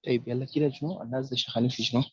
طيب يلا كده شنو الناس دي شغالين في شنو؟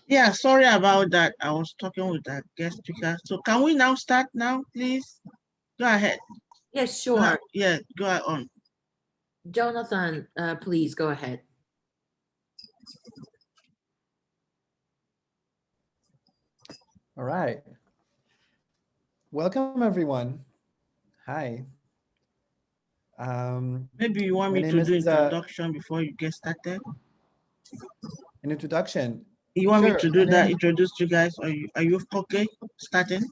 Yeah, sorry about that. I was talking with that guest speaker. So can we now start now, please? Go ahead. Yes, sure. Yeah, go on. Jonathan, please go ahead. All right. Welcome, everyone. Hi. Maybe you want my me name to is, do introduction before you get started? An introduction. You want me Sure, to do that, introduce you guys? Are you okay starting?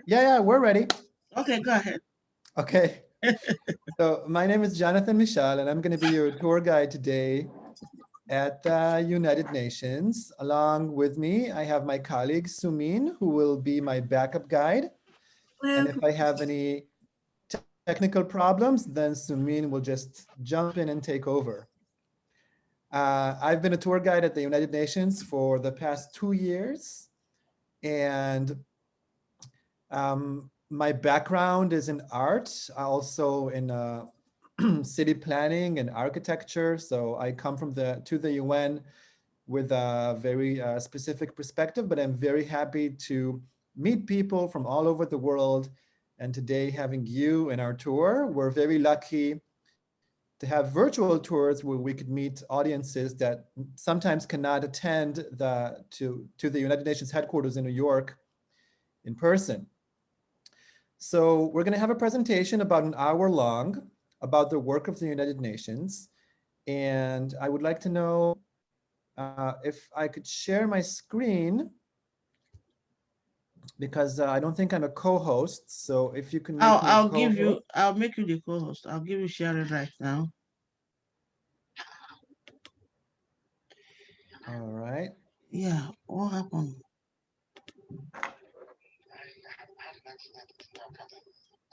Yeah, we're ready. Okay, go ahead. Okay. So my name is Jonathan Michal, and I'm going to be your tour guide today at the United Nations. Along with me, I have my colleague Sumin, who will be my backup guide. And if I have any technical problems, then Sumin will just jump in and take over. I've been a tour guide at the United Nations for the past 2 years. And my background is in art, also in city planning and architecture. So I come from to the UN with a very specific perspective, but I'm very happy to meet people from all over the world. And today, having you in our tour, we're very lucky to have virtual tours where we could meet audiences that sometimes cannot attend to the United Nations headquarters in New York in person. So we're going to have a presentation about an hour long about the work of the United Nations. And I would like to know if I could share my screen, because I don't think I'm a co-host. So if you can make me I'll make you the co-host. I'll give you share it right now. All right. Yeah, what happened?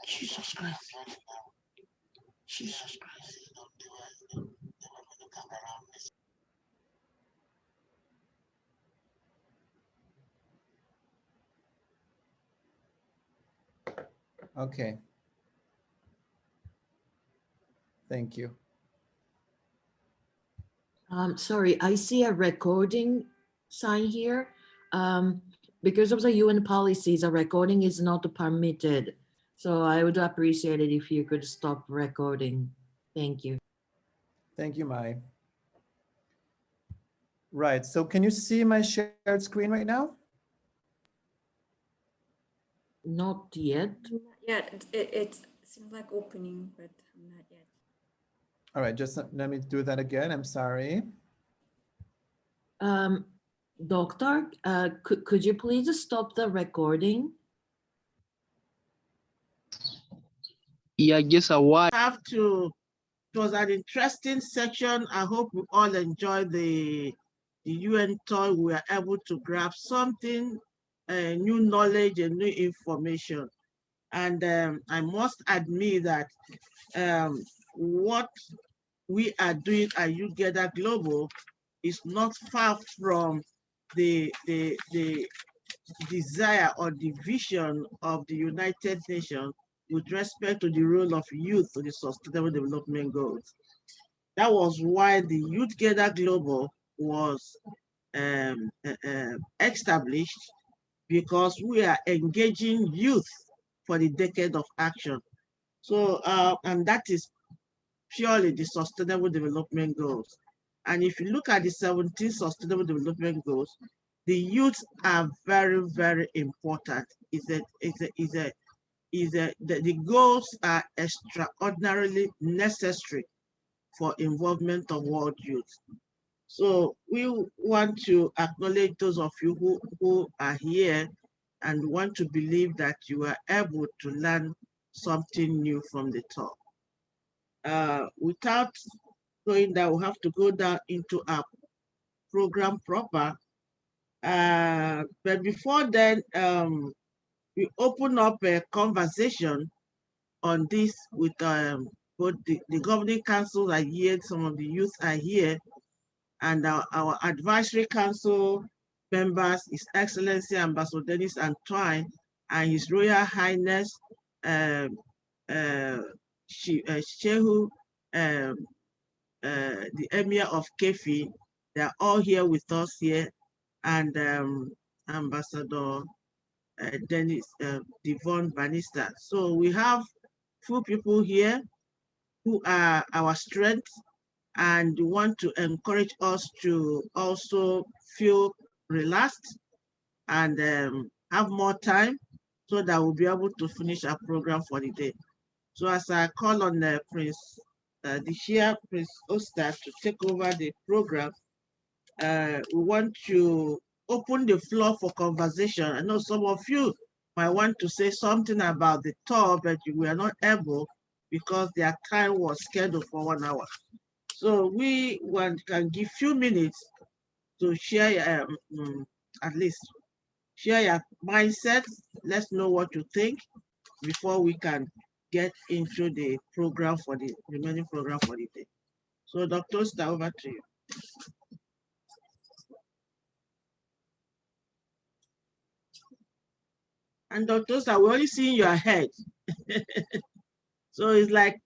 Jesus Christ. Jesus Christ. Okay. Thank you. Sorry, I see a recording sign here. Because of the UN policies, a recording is not permitted. So I would appreciate it if you could stop recording. Thank you. Thank you, Mai. Right, so can you see my shared screen right now? Not yet. Not yet. It seems like opening, but not yet. All right, just let me do that again. I'm sorry. Doctor, could you please stop the recording? Yeah, just a while. It was an interesting section. I hope we all enjoyed the UN tour. We were able to grab something, new knowledge and new information. And I must admit that what we are doing at YouthGather Global is not far from the desire or the vision of the United Nations with respect to the role of youth in the Sustainable Development Goals. That was why the YouthGather Global was established, because we are engaging youth for the decade of action. So, and that is purely the Sustainable Development Goals. And if you look at the 17 Sustainable Development Goals, the youth are very, very important. The goals are extraordinarily necessary for involvement of world youth. So we want to acknowledge those of you who are here and want to believe that you are able to learn something new from the talk. Without going down, we have to go down into our program proper. But before then, we open up a conversation on this with both the governing council are here, some of the youth are here, and our advisory council members, His Excellency Ambassador Dennis Antoine and His Royal Highness Shehu, the Emir of Kefi. They are all here with us here, and Ambassador Dennis Devon Bannister. So we have few people here who are our strength and want to encourage us to also feel relaxed and have more time so that we'll be able to finish our program for the day. So as I call on Prince Oster to take over the program, we want to open the floor for conversation. I know some of you might want to say something about the tour, but we are not able because their time was scheduled for 1 hour. So we can give few minutes to share, at least share your mindset. Let's know what you think before we can get into the program for the remaining program for the day. So Dr. Oster, over to you. And Dr. Oster, we're only seeing your head. So it's like,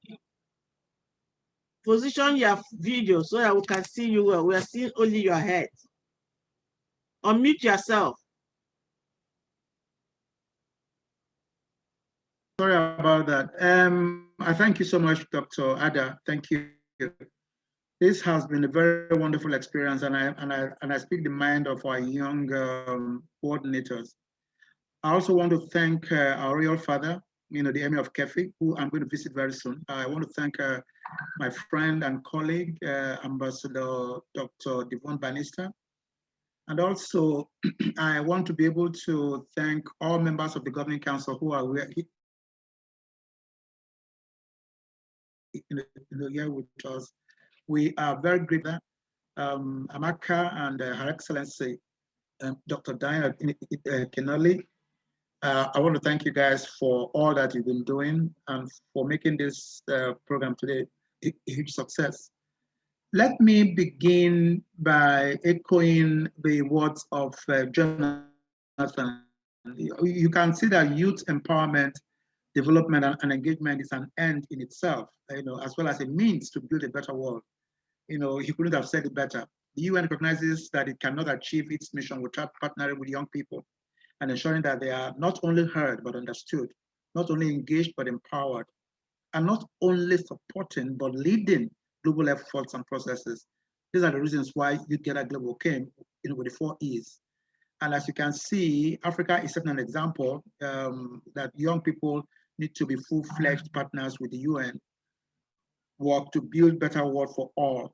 position your video so that we can see you well. We are seeing only your head. Unmute yourself. Sorry about that. I thank you so much, Dr. Ada. Thank you. This has been a very wonderful experience, and I speak the mind of our young coordinators. I also want to thank our royal father, the Emir of Kefi, who I'm going to visit very soon. I want to thank my friend and colleague, Ambassador Dr. Devon Bannister. And also, I want to be able to thank all members of the Governing Council who are here with us. We are very grateful. Amaka and Her Excellency, Dr. Diana Kenali. I want to thank you guys for all that you've been doing and for making this program today a huge success. Let me begin by echoing the words of Jonathan. You can see that youth empowerment, development, and engagement is an end in itself, as well as a means to build a better world. He couldn't have said it better. The UN recognizes that it cannot achieve its mission without partnering with young people and ensuring that they are not only heard but understood, not only engaged but empowered, and not only supporting but leading global efforts and processes. These are the reasons why Youth Gather Global came with the 4 E's. And as you can see, Africa is setting an example that young people need to be full-fledged partners with the UN, work to build better world for all.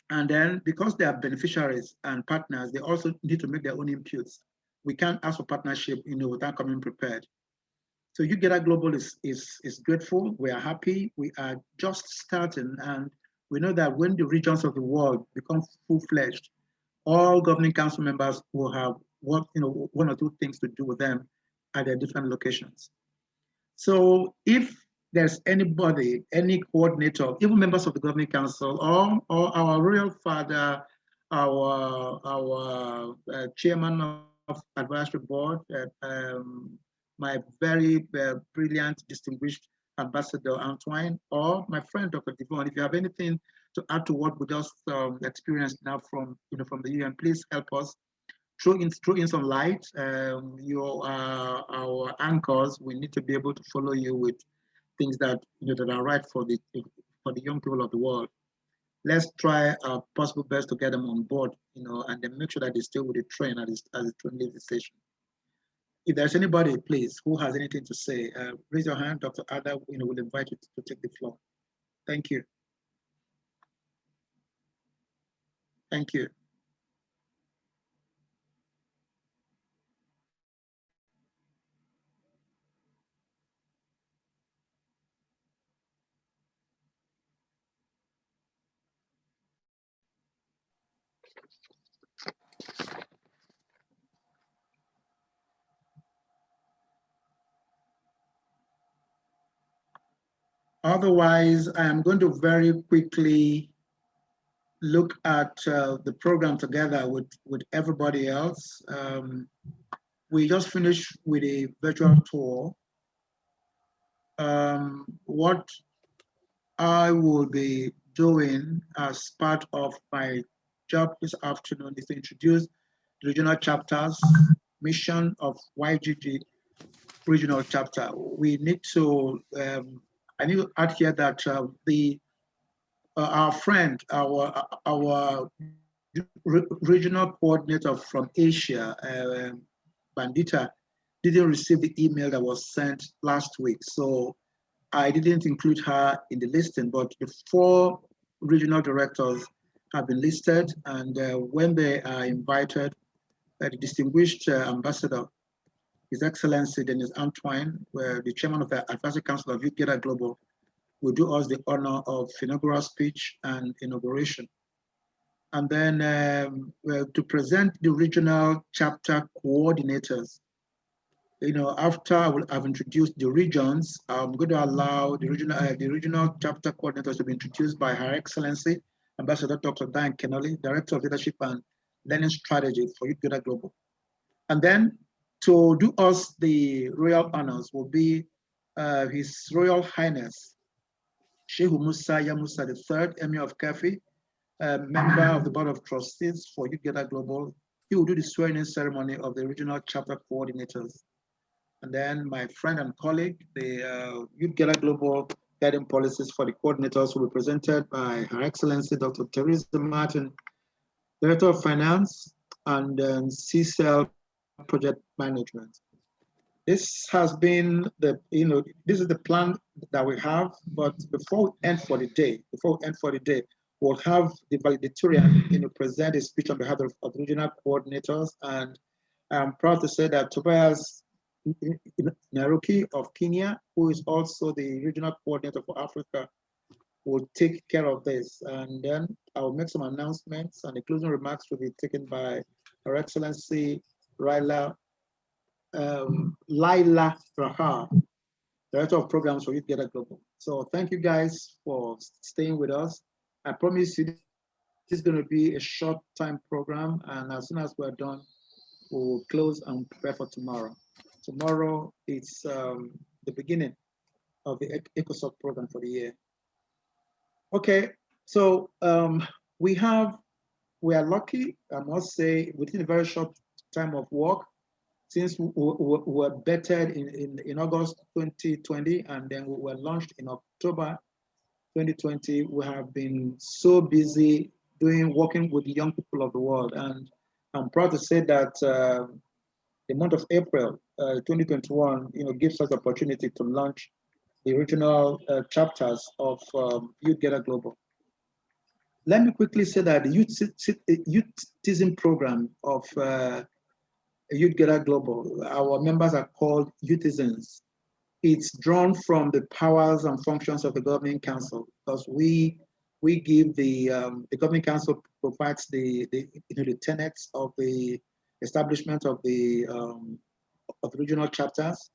And then because they are beneficiaries and partners, they also need to make their own inputs. We can't ask for partnership without coming prepared. So Youth Gather Global is grateful. We are happy. We are just starting, and we know that when the regions of the world become full-fledged, all governing council members will have one or two things to do with them at their different locations. So if there's anybody, any coordinator, even members of the governing council, or our royal father, our chairman of advisory board, my very brilliant, distinguished Ambassador Antoine, or my friend Dr. Devon, if you have anything to add to what we just experienced now from the UN, please help us. Throw in some light. You are our anchors. We need to be able to follow you with things that that are right for the for the young people of the world. Let's try our possible best to get them on board, and then make sure that they stay with the train as the train leaves the station. If there's anybody, please, who has anything to say, raise your hand. Dr. Ada, will invite you to take the floor. Thank you. Thank you. Otherwise, I am going to very quickly look at the program together with everybody else. We just finished with a virtual tour. What I will be doing as part of my job this afternoon is to introduce the regional chapters, mission of YGG regional chapter. We need to, I need to add here that our friend, our regional coordinator from Asia, Bandita, didn't receive the email that was sent last week. So I didn't include her in the listing, but the 4 regional directors have been listed, and when they are invited, the distinguished ambassador, His Excellency Dennis Antoine, the chairman of the Advisory Council of Youth Gather Global, will do us the honor of inaugural speech and inauguration. And then to present the regional chapter coordinators. After I've introduced the regions, I'm going to allow the regional chapter coordinators to be introduced by Her Excellency Ambassador Dr. Diane Kennerly, Director of Leadership and Learning Strategy for Youth Gather Global. And then to do us the royal honors will be His Royal Highness Sheikh Musa Yamusa III, Emir of Kafi, member of the Board of Trustees for Youth Gather Global. He will do the swearing-in ceremony of the regional chapter coordinators. And then my friend and colleague, the Youth Gather Global guiding policies for the coordinators will be presented by Her Excellency Dr. Teresa Martin, Director of Finance, and then CCL Project Management. This has been this is the plan that we have, but before we end for the day, we'll have the valedictorian, present a speech on behalf of regional coordinators. And I'm proud to say that Tobias Naruki of Kenya, who is also the regional coordinator for Africa, will take care of this. And then I'll make some announcements, and the closing remarks will be taken by Her Excellency Laila Rahar, Director of Programs for Youth Gather Global. So thank you guys for staying with us. I promise you this is going to be a short time program, and as soon as we're done, we'll close and prepare for tomorrow. Tomorrow it's the beginning of the ECOSOC program for the year. Okay, so we are lucky, I must say, within a very short time of work, since we were bettered in August 2020, and then we were launched in October 2020, we have been so busy working with the young people of the world. And I'm proud to say that the month of April 2021, gives us the opportunity to launch the regional chapters of Youth Gather Global. Let me quickly say that the Youth Citizen program of Youth Gather Global, our members are called Youthizens. It's drawn from the powers and functions of the Governing Council, because we give the Governing Council provides the tenets of the establishment of the regional chapters.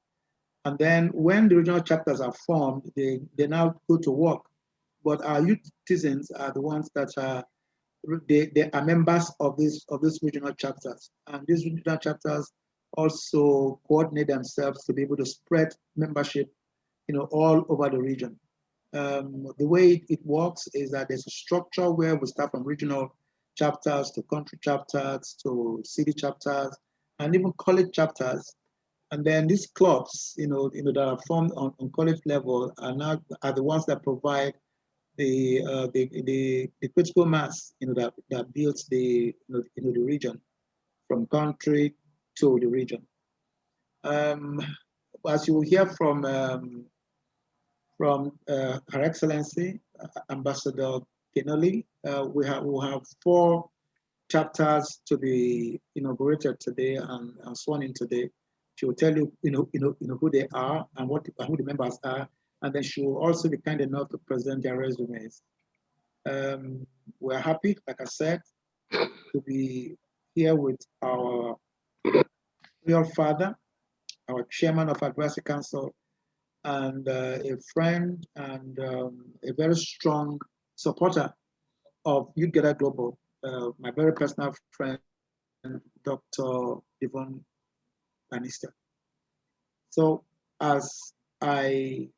And then when the regional chapters are formed, they now go to work. But our Youthizens are the ones that are they are members of these regional chapters, and these regional chapters also coordinate themselves to be able to spread membership, all over the region. The way it works is that there's a structure where we start from regional chapters to country chapters to city chapters and even college chapters, and then these clubs, that are formed on college level are the ones that provide the critical mass, that builds the the region from country to the region. As you will hear from Her Excellency Ambassador Kenoli, we will have 4 chapters to be inaugurated today and sworn in today. She will tell you, who they are and who the members are, and then she will also be kind enough to present their resumes. We're happy, like I said, to be here with our real father, our chairman of Advisory Council, and a friend and a very strong supporter of Youth Gather Global, my very personal friend, Dr. Yvonne Bannister. So as I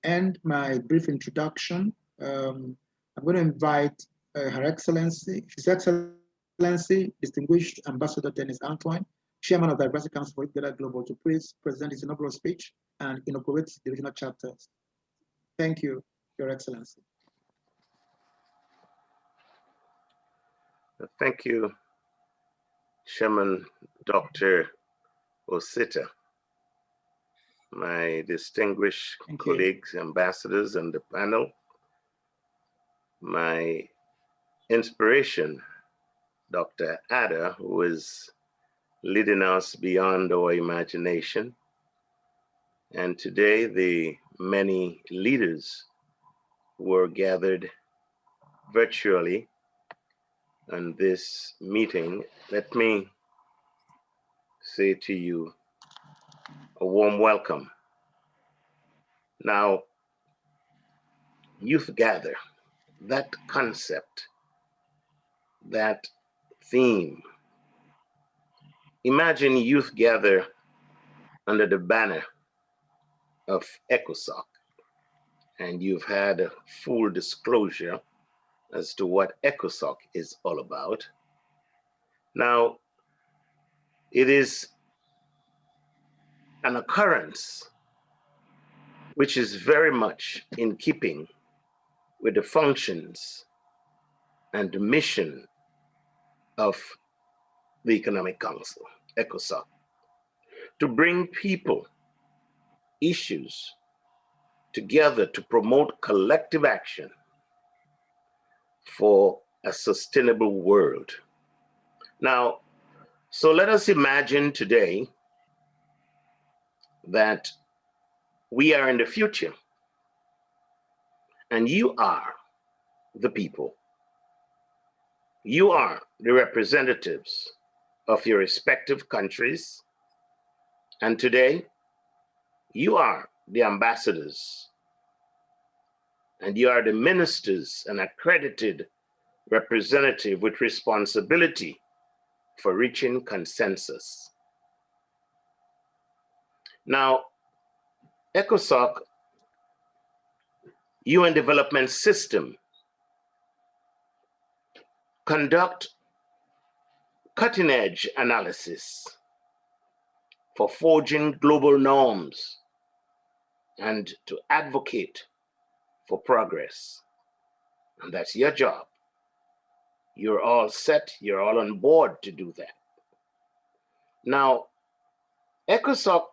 end my brief introduction, I'm going to invite Her Excellency, His Excellency, Distinguished Ambassador Dennis Antoine, Chairman of the Advisory Council for Youth Gather Global, to please present his inaugural speech and inaugurate the regional chapters. Thank you, Your Excellency. Thank you, Chairman Dr. Osita, my distinguished colleagues, ambassadors, and the panel, my inspiration, Dr. Ada, who is leading us beyond our imagination, and today the many leaders who are gathered virtually on this meeting. Let me say to you a warm welcome. Now, Youth Gather, that concept, that theme. Imagine Youth Gather under the banner of ECOSOC, and you've had a full disclosure as to what ECOSOC is all about. Now, it is an occurrence which is very much in keeping with the functions and the mission of the Economic Council, ECOSOC, to bring people, issues together to promote collective action for a sustainable world. Now, so let us imagine today that we are in the future and you are the people. You are the representatives of your respective countries, and today you are the ambassadors and you are the ministers and accredited representative with responsibility for reaching consensus. Now, ECOSOC, UN Development System, conduct cutting-edge analysis for forging global norms and to advocate for progress. And that's your job. You're all set, you're all on board to do that. Now, ECOSOC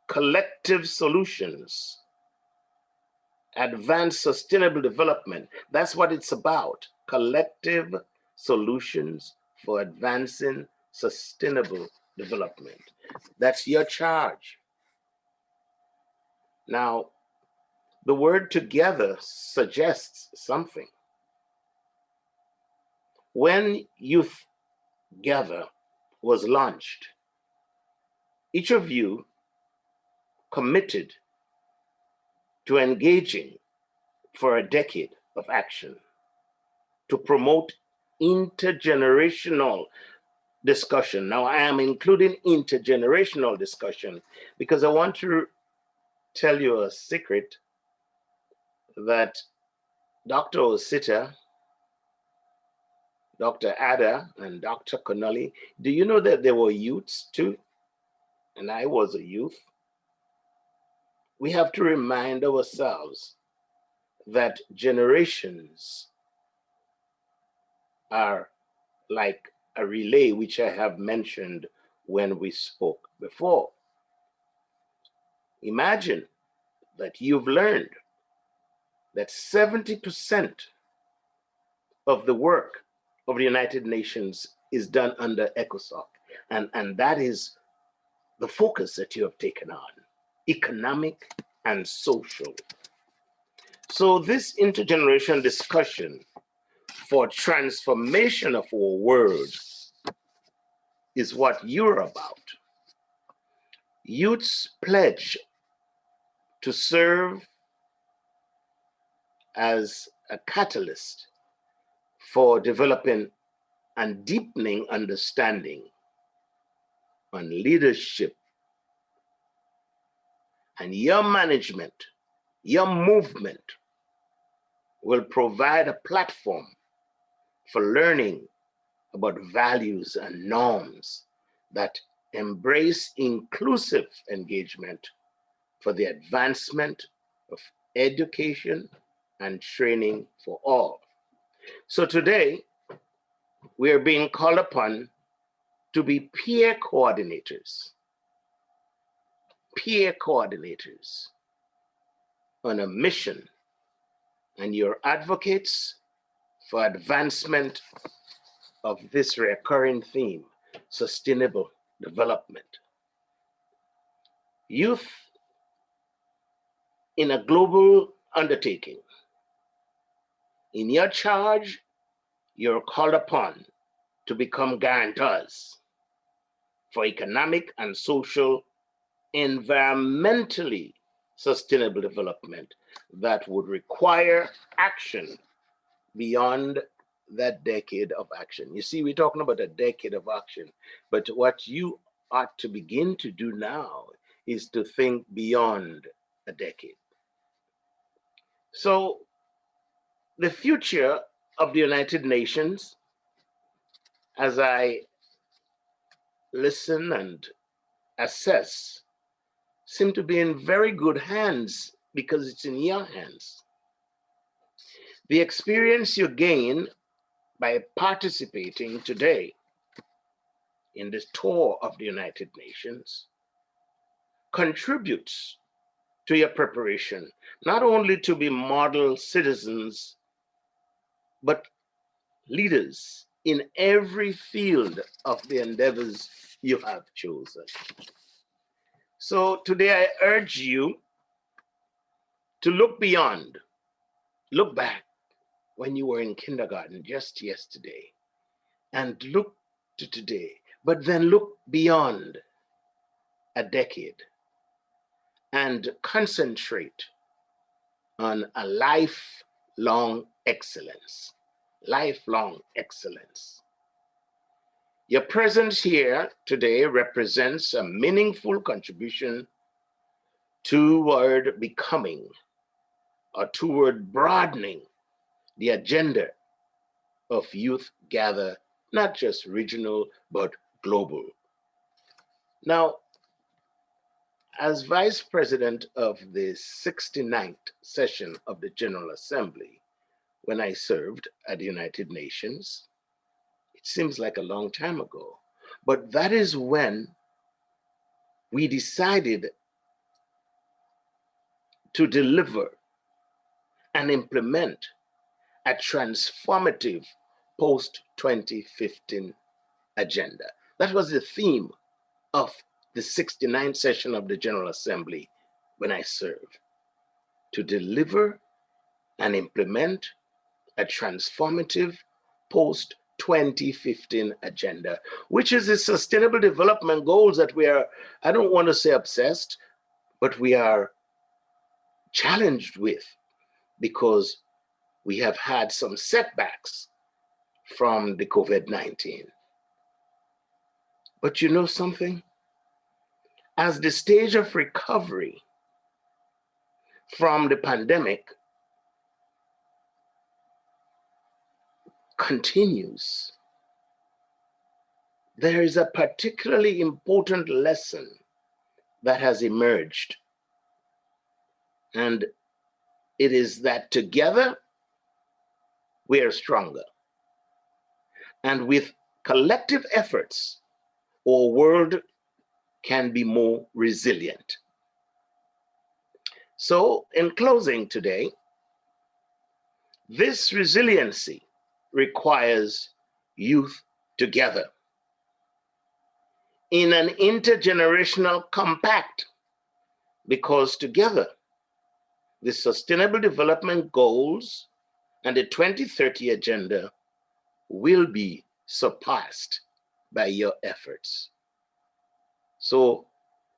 collective solutions, advanced sustainable development, that's what it's about. Collective solutions for advancing sustainable development. That's your charge. Now, the word together suggests something. When Youth Gather was launched, each of you committed to engaging for a decade of action to promote intergenerational discussion. Now, I am including intergenerational discussion because I want to tell you a secret that Dr. Osita, Dr. Ada, and Dr. Connolly, do you know that they were youths too? And I was a youth. We have to remind ourselves that generations are like a relay, which I have mentioned when we spoke before. Imagine that you've learned that 70% of the work of the United Nations is done under ECOSOC. And that is the focus that you have taken on, economic and social. So this intergenerational discussion for transformation of our world is what you're about. Youth's pledge to serve as a catalyst for developing and deepening understanding on leadership and your management, your movement will provide a platform for learning about values and norms that embrace inclusive engagement for the advancement of education and training for all. So today, we are being called upon to be peer coordinators on a mission, and you're advocates for advancement of this recurring theme, sustainable development. Youth in a global undertaking. In your charge, you're called upon to become guarantors for economic and social, environmentally sustainable development that would require action beyond that decade of action. You see, we're talking about a decade of action, but what you ought to begin to do now is to think beyond a decade. So the future of the United Nations, as I listen and assess, seem to be in very good hands because it's in your hands. The experience you gain by participating today in this tour of the United Nations contributes to your preparation, not only to be model citizens, but leaders in every field of the endeavors you have chosen. So today I urge you to look beyond, look back when you were in kindergarten just yesterday, and look to today, but then look beyond a decade and concentrate on a lifelong excellence. Lifelong excellence. Your presence here today represents a meaningful contribution toward becoming or toward broadening the agenda of Youth Gather, not just regional, but global. Now, as Vice President of the 69th session of the General Assembly, when I served at the United Nations, it seems like a long time ago, but that is when we decided to deliver and implement a transformative post-2015 agenda. That was the theme of the 69th session of the General Assembly when I served, to deliver and implement a transformative post-2015 agenda, which is the sustainable development goals that we are, I don't want to say obsessed, but we are challenged with, because we have had some setbacks from the COVID-19. But you know something? As the stage of recovery from the pandemic continues, there is a particularly important lesson that has emerged. And It is that together we are stronger. And with collective efforts, our world can be more resilient. So in closing today, this resiliency requires youth together in an intergenerational compact, because together the Sustainable Development Goals and the 2030 Agenda will be surpassed by your efforts. So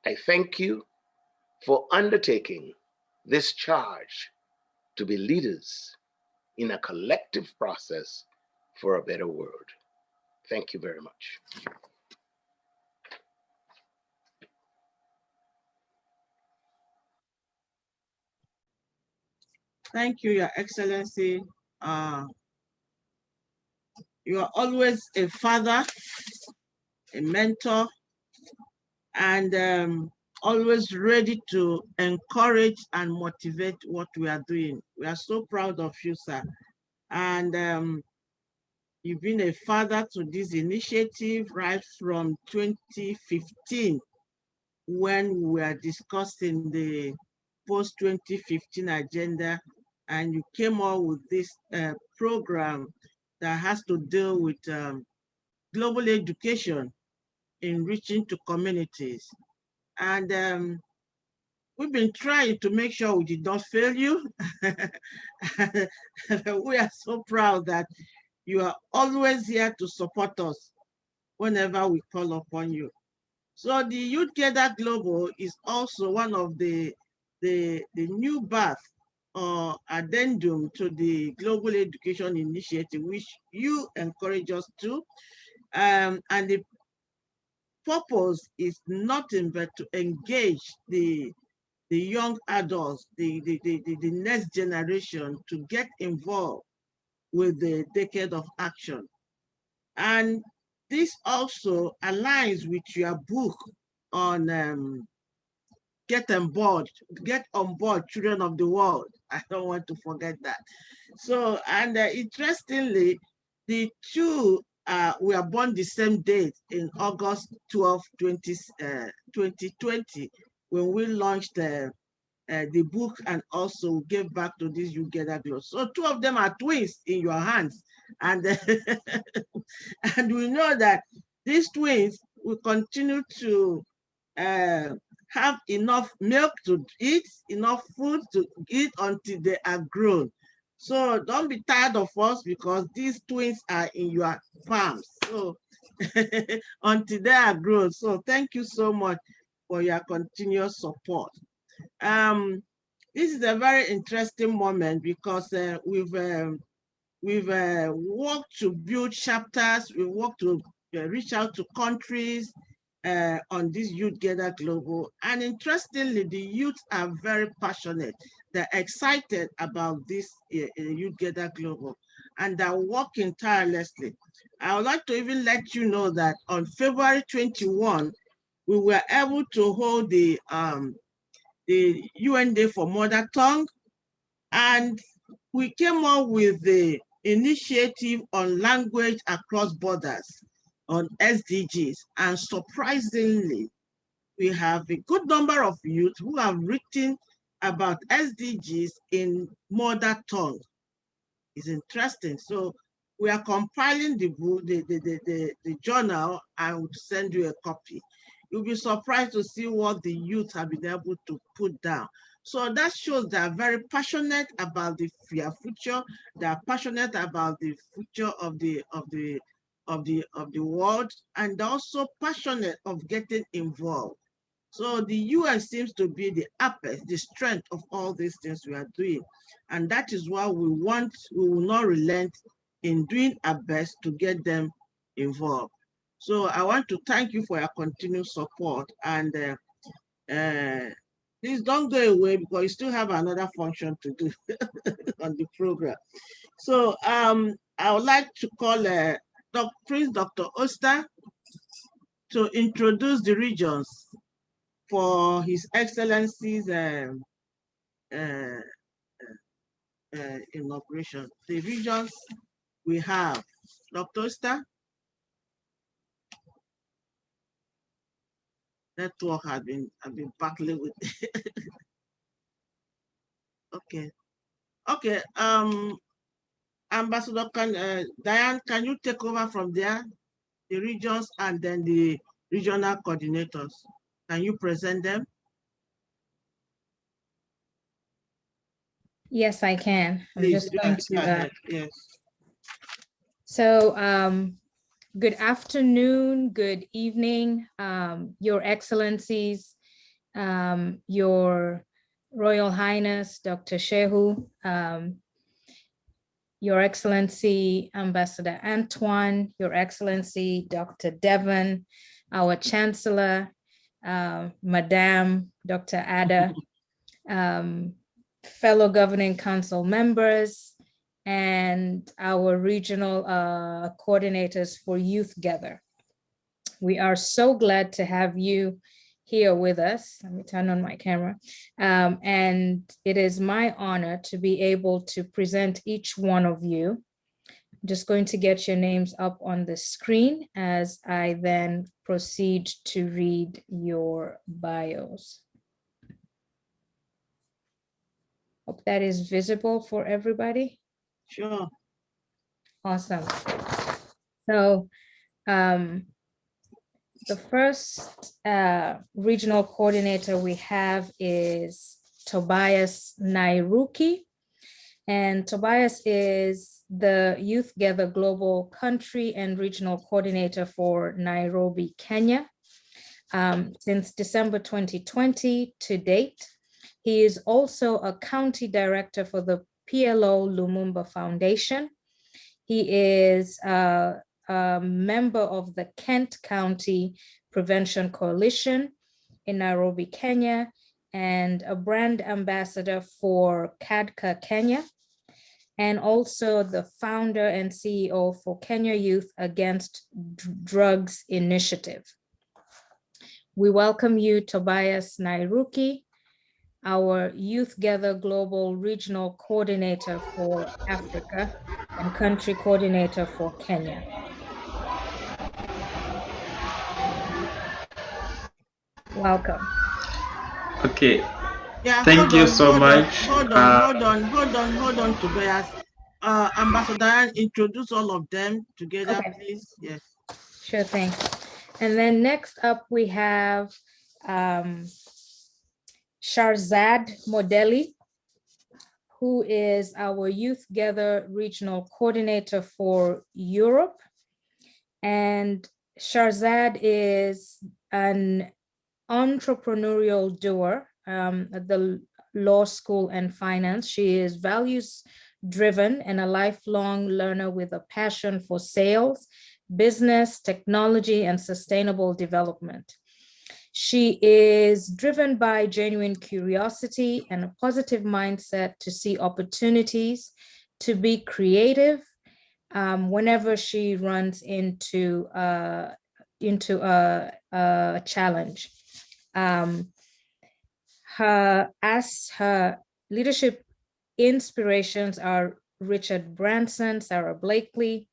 I thank you for undertaking this charge to be leaders in a collective process for a better world. Thank you very much. Thank you, Your Excellency. You are always a father, a mentor, and always ready to encourage and motivate what we are doing. We are so proud of you, sir. And you've been a father to this initiative right from 2015, when we were discussing the post-2015 agenda, and you came up with this program that has to deal with global education, enriching to communities. And we've been trying to make sure we did not fail you. We are so proud that you are always here to support us whenever we call upon you. So the Youth Gather Global is also one of the new birth or addendum to the Global Education Initiative, which you encourage us to. And the purpose is nothing but to engage the young adults, the next generation, to get involved with the Decade of Action. And this also aligns with your book on get on board, children of the world. I don't want to forget that. So, and interestingly, the two were born the same date in August 12, 2020, when we launched the book and also gave back to this Youth Gather Global. So two of them are twins in your hands. And, and we know that these twins will continue to have enough milk to eat, enough food to eat until they are grown. So don't be tired of us, because these twins are in your palms. So until they are grown. So thank you so much for your continuous support. This is a very interesting moment, because we've worked to build chapters, we've worked to reach out to countries on this Youth Gather Global. And interestingly, the youth are very passionate. They're excited about this Youth Gather Global, and they're working tirelessly. I would like to even let you know that on February 21, we were able to hold the UN Day for Mother Tongue, and we came up with the initiative on language across borders, on SDGs. And surprisingly, we have a good number of youth who have written about SDGs in mother tongue. It's interesting. So we are compiling the book, the journal. I will send you a copy. You'll be surprised to see what the youth have been able to put down. So that shows they are very passionate about the future. They are passionate about the future of the world, and also passionate of getting involved. So the UN seems to be the apex, the strength of all these things we are doing. And that is why we will not relent in doing our best to get them involved. So I want to thank you for your continued support, and please don't go away, because you still have another function to do on the program. So I would like to call Prince Dr. Oster to introduce the regions for His Excellency's inauguration. The regions we have, Dr. Oster. Network has been battling with. Okay. Okay. Ambassador Diane, can you take over from there? The regions and then the regional coordinators. Can you present them? Yes, I can. I'm Please, just going go to. ahead. Yes. So, good afternoon, good evening, Your Excellencies, Your Royal Highness, Dr. Shehu, Your Excellency, Ambassador Antoine, Your Excellency, Dr. Devon, our Chancellor, Madame, Dr. Ada, fellow Governing Council members, and our regional coordinators for Youth Gather. We are so glad to have you here with us. Let me turn on my camera. And it is my honor to be able to present each one of you. I'm just going to get your names up on the screen as I then proceed to read your bios. Hope that is visible for everybody. Sure. Awesome. So the first regional coordinator we have is Tobias Nairuki. And Tobias is the Youth Gather Global Country and Regional Coordinator for Nairobi, Kenya. Since December 2020 to date, he is also a county director for the PLO Lumumba Foundation. He is a member of the Kent County Prevention Coalition in Nairobi, Kenya, and a brand ambassador for KADCA Kenya, and also the founder and CEO for Kenya Youth Against Drugs Initiative. We welcome you, Tobias Nairuki, our Youth Gather Global Regional Coordinator for Africa and Country Coordinator for Kenya. Welcome. Okay. Yeah, Thank you so much. Hold on, Tobias. Ambassador Diane, introduce all of them together, Okay. please. Yes. Sure thing. And then next up we have Sharzad Modeli, who is our Youth Gather Regional Coordinator for Europe. And Sharzad is an entrepreneurial doer at the law school and finance. She is values driven and a lifelong learner with a passion for sales, business, technology, and sustainable development. She is driven by genuine curiosity and a positive mindset to see opportunities, to be creative whenever she runs into a challenge. Her leadership inspirations are Richard Branson, Sarah Blakely,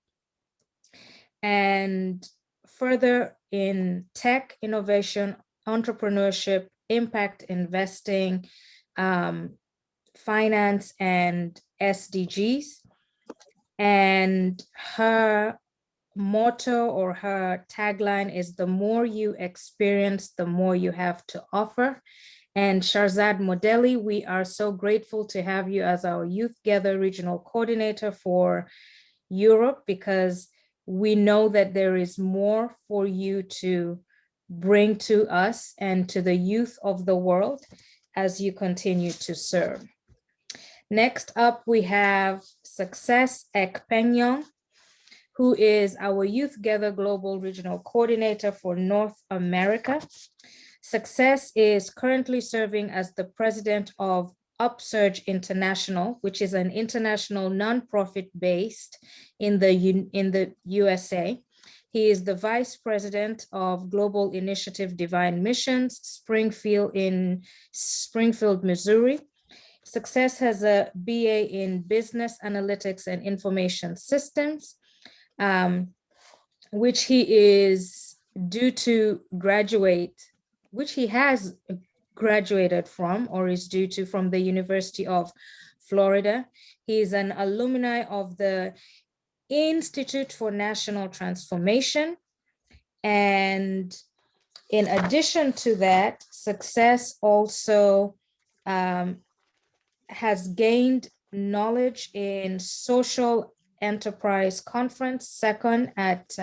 and further in tech, innovation, entrepreneurship, impact investing, finance, and SDGs. And her motto or her tagline is, the more you experience, the more you have to offer. And Sharzad Modeli, we are so grateful to have you as our Youth Gather Regional Coordinator for Europe, because we know that there is more for you to bring to us and to the youth of the world as you continue to serve. Next up, we have Success Ekpenyong, who is our Youth Gather Global Regional Coordinator for North America. Success is currently serving as the president of Upsurge International, which is an international nonprofit based in the USA. He is the vice president of Global Initiative Divine Missions, Springfield, Missouri. Success has a BA in Business Analytics and Information Systems, which he is due to graduate, which he has graduated from or is due to from the University of Florida. He is an alumni of the Institute for National Transformation. And in addition to that, Success also has gained knowledge in social enterprise conference, second at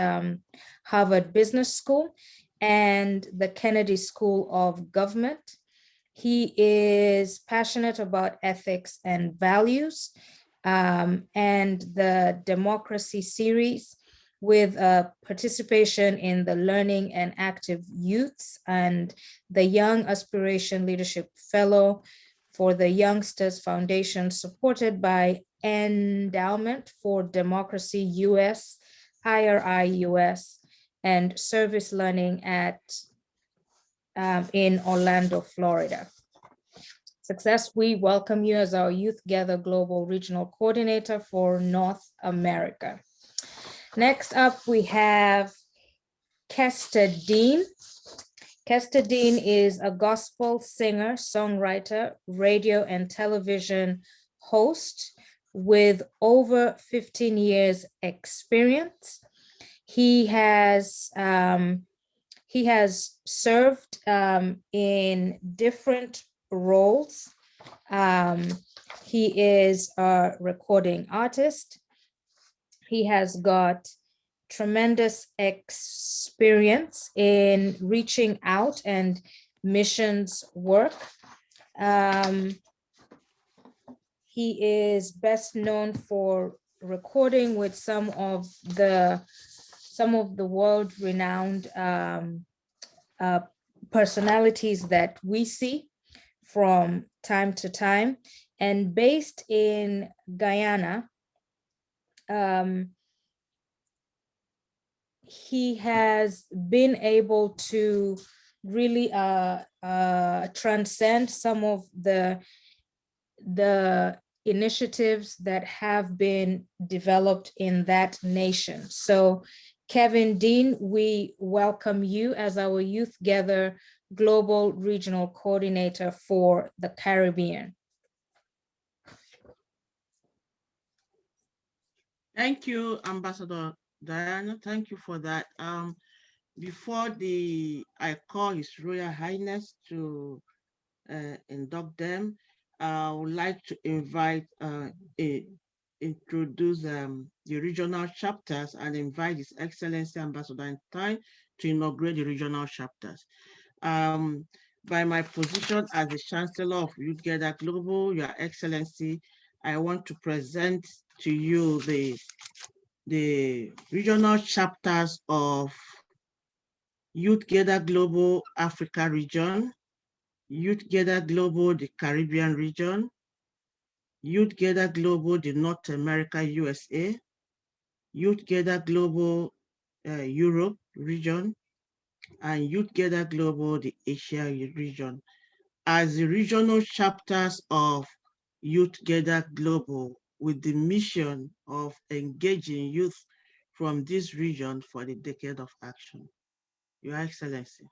Harvard Business School and the Kennedy School of Government. He is passionate about ethics and values and the Democracy series with participation in the Learning and Active Youths and the Young Aspiration Leadership Fellow for the Youngsters Foundation, supported by Endowment for Democracy US, IRI US, and Service Learning at in Orlando, Florida. Success, we welcome you as our Youth Gather Global Regional Coordinator for North America. Next up, we have Kester Dean. Kester Dean is a gospel singer, songwriter, radio and television host with over 15 years experience. He has served in different roles. He is a recording artist. He has got tremendous experience in reaching out and missions work. He is best known for recording with some of the world-renowned personalities that we see from time to time. And based in Guyana, he has been able to really transcend some of the initiatives that have been developed in that nation. So Kevin Dean, we welcome you as our Youth Gather Global Regional Coordinator for the Caribbean. Thank you, Ambassador Diana. Thank you for that. Before I call His Royal Highness to induct them, I would like to introduce the regional chapters and invite His Excellency Ambassador Time to inaugurate the regional chapters. By my position as the Chancellor of Youth Gather Global, Your Excellency, I want to present to you the regional chapters of Youth Gather Global Africa region, Youth Gather Global the Caribbean region, Youth Gather Global the North America USA, Youth Gather Global Europe region, and Youth Gather Global the Asia region as the regional chapters of Youth Gather Global, with the mission of engaging youth from this region for the Decade of Action. Your Excellency.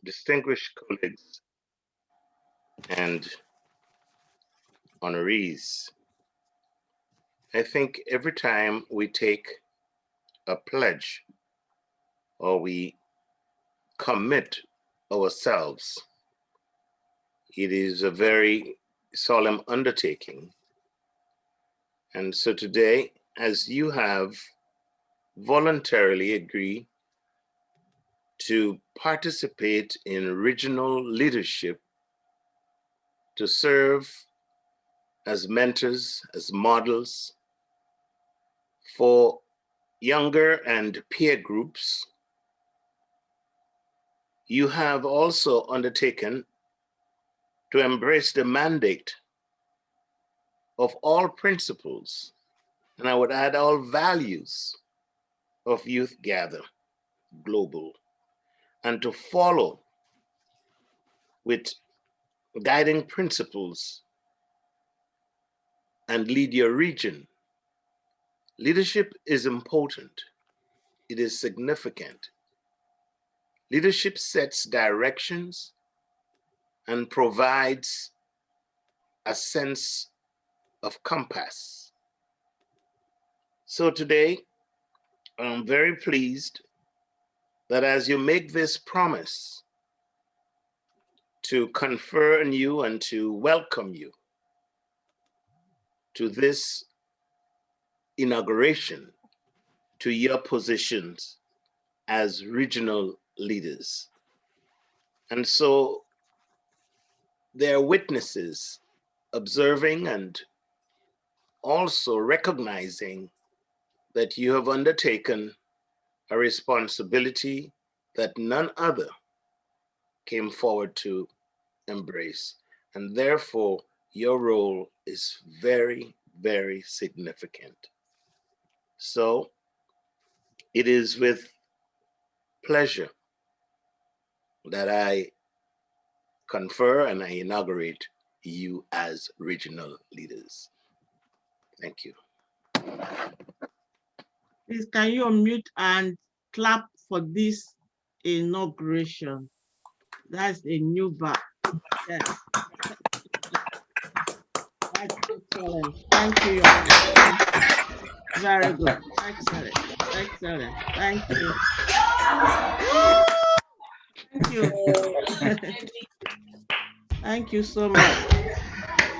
Distinguished colleagues and honorees, I think every time we take a pledge or we commit ourselves, it is a very solemn undertaking. And so today, as you have voluntarily agreed to participate in regional leadership, to serve as mentors, as models for younger and peer groups, you have also undertaken to embrace the mandate of all principles, and I would add all values of Youth Gather Global, and to follow with guiding principles and lead your region. Leadership is important. It is significant. Leadership sets directions and provides a sense of compass. So today, I'm very pleased that as you make this promise to confer on you and to welcome you to this inauguration, to your positions as regional leaders. And so there are witnesses observing and also recognizing that you have undertaken a responsibility that none other came forward to embrace. And therefore, your role is very, very significant. So it is with pleasure that I confer and I inaugurate you as regional leaders. Thank you. Please, can you unmute and clap for this inauguration? That's a new bar. Yes. That's excellent. Thank you, Your Honor. Very good. Excellent. Excellent. Thank you. Thank you. Thank you so much.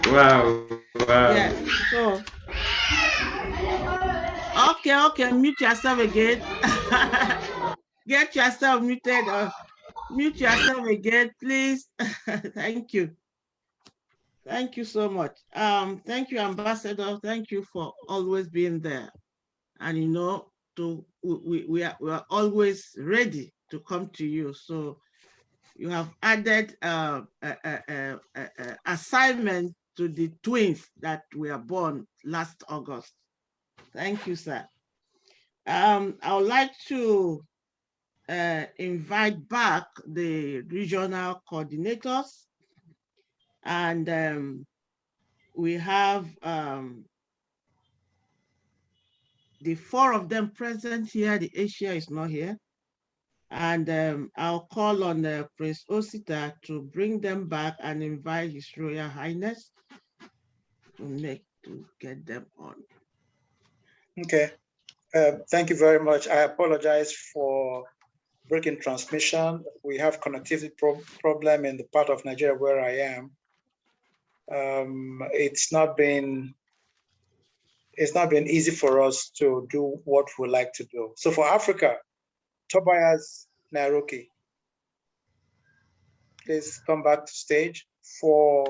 Wow. Wow. Yes. So, okay, mute yourself again. Get yourself muted or mute yourself again, please. Thank you. Thank you so much. Thank you, Ambassador. Thank you for always being there. And you know, we are always ready to come to you. So you have added assignment to the twins that were born last August. Thank you, sir. I would like to invite back the regional coordinators, and we have the 4 of them present here. The Asia is not here. And I'll call on Prince Osita to bring them back and invite His Royal Highness to get them on. Okay. Thank you very much. I apologize for breaking transmission. We have connectivity problem in the part of Nigeria where I am. It's not been easy for us to do what we like to do. So for Africa, Tobias Nairuki, please come back to stage. For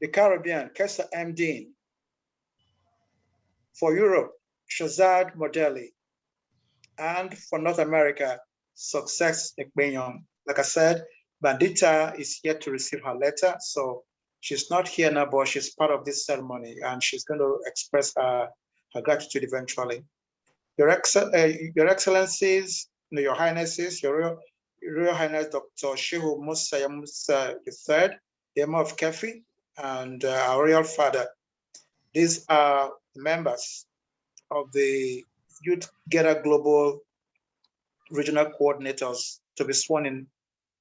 the Caribbean, Kesa M. Dean. For Europe, Shazad Modeli. And for North America, Success Ekpenyong. Like I said, Bandita is yet to receive her letter, so she's not here now, but she's part of this ceremony, and she's going to express her gratitude eventually. Your Excellencies, Your Highnesses, Your Royal Highness Dr. Shehu Musa Musa III, the Emir of Kefi, and our Royal Father. These are members of the Youth Gather Global Regional Coordinators to be sworn in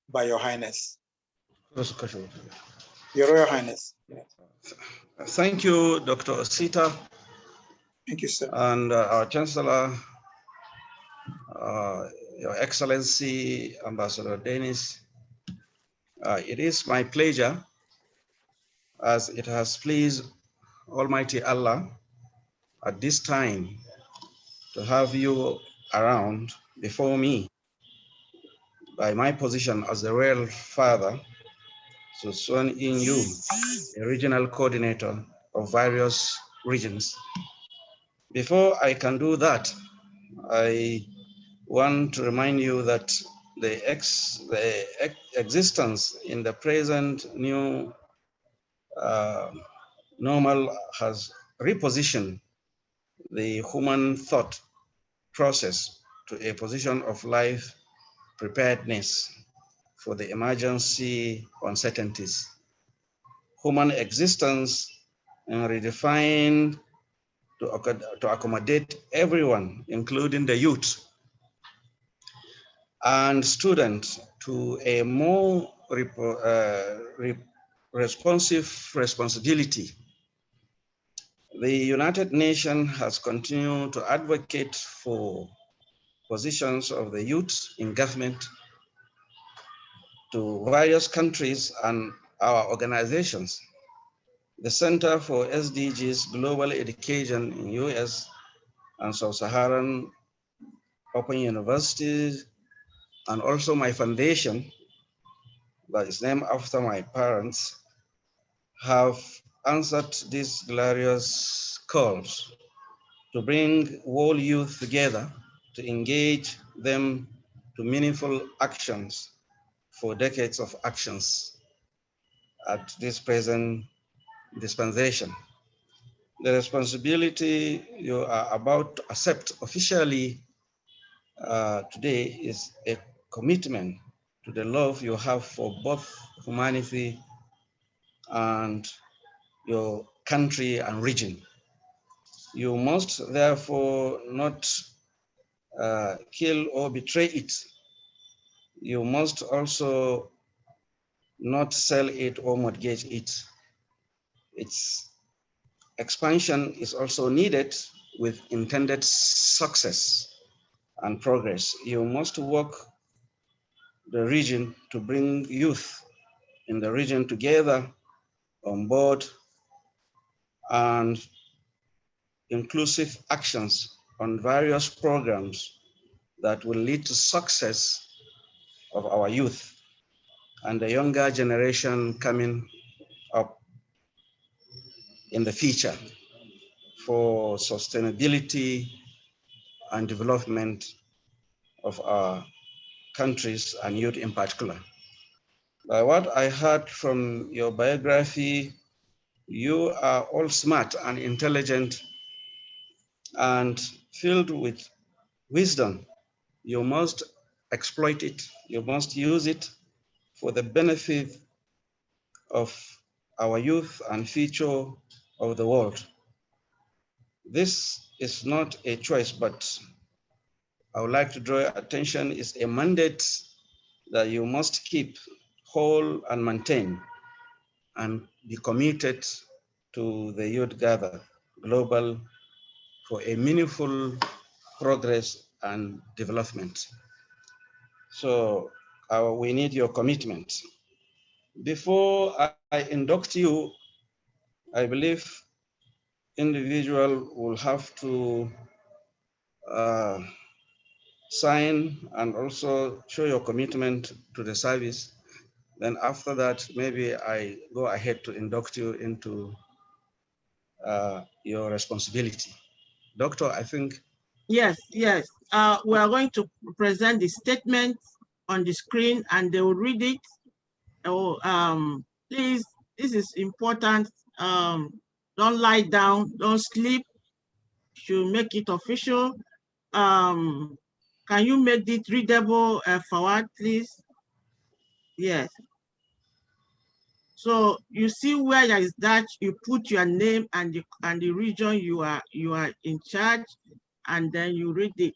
by Your Highness. Your Royal Highness. Thank you, Dr. Osita. Thank you, sir. And our Chancellor, Your Excellency, Ambassador Dennis. It is my pleasure, as it has pleased Almighty Allah at this time, to have you around before me by my position as the Royal Father, so sworn in you, a regional coordinator of various regions. Before I can do that, I want to remind you that the existence in the present new normal has repositioned the human thought process to a position of life preparedness for the emergency uncertainties. Human existence and redefined to accommodate everyone, including the youth and students, to a more responsibility. The United Nations has continued to advocate for positions of the youth in government to various countries and our organizations. The Center for SDGs Global Education in US and Sub-Saharan Open Universities, and also my foundation that is named after my parents, have answered these glorious calls to bring world youth together, to engage them to meaningful actions for decades of actions at this present dispensation. The responsibility you are about to accept officially today is a commitment to the love you have for both humanity and your country and region. You must therefore not kill or betray it. You must also not sell it or mortgage it. Its expansion is also needed with intended success and progress. You must work the region to bring youth in the region together on board and inclusive actions on various programs that will lead to success of our youth and the younger generation coming up in the future for sustainability and development of our countries and youth in particular. By what I heard from your biography, you are all smart and intelligent and filled with wisdom. You must exploit it. You must use it for the benefit of our youth and future of the world. This is not a choice, but I would like to draw your attention is a mandate that you must keep whole and maintain and be committed to the youth gather global for a meaningful progress and development. So we need your commitment. Before I induct you, I believe individual will have to sign and also show your commitment to the service. Then after that, maybe I go ahead to induct you into your responsibility. Doctor, I think. Yes, yes. We are going to present the statement on the screen and they will read it. Oh, please, this is important. Don't lie down, don't sleep. Should make it official. Can you make it readable, Fawad, please? Yes. So you see where there is that you put your name and the region you are in charge, and then you read it.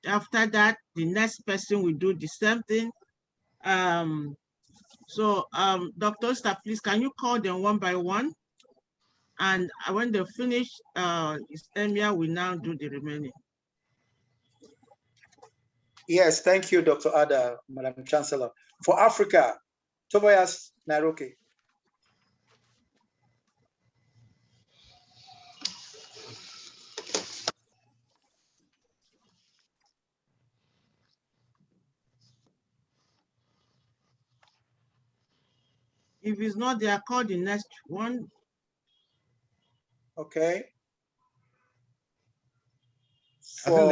After that, the next person will do the same thing. Dr. Oster, please, can you call them one by one? And when they finish, Emia will now do the remaining. Yes, thank you, Dr. Ada, Madam Chancellor. For Africa, Tobias Nairoki. If it's not there, call the next one. Okay. I think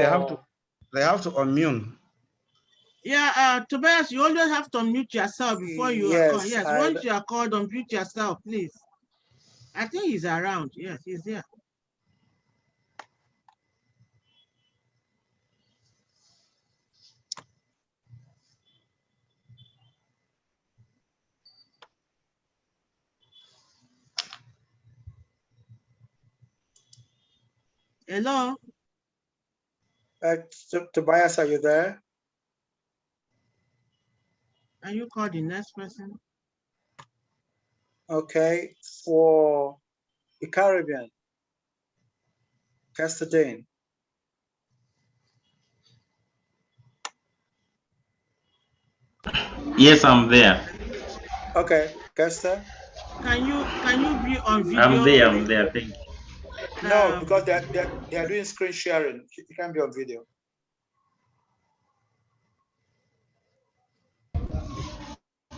they have to unmute. Yeah, Tobias, you always have to unmute yourself before you are called. Yes, once you are called, unmute yourself, please. I think he's around. Yes, he's there. Hello? Tobias, are you there? Can you call the next person? Okay, for the Caribbean, Castadine. Yes, I'm there. Okay, Casta. Can you be on video? I'm there. Thank you. No, because they are doing screen sharing. You can't be on video.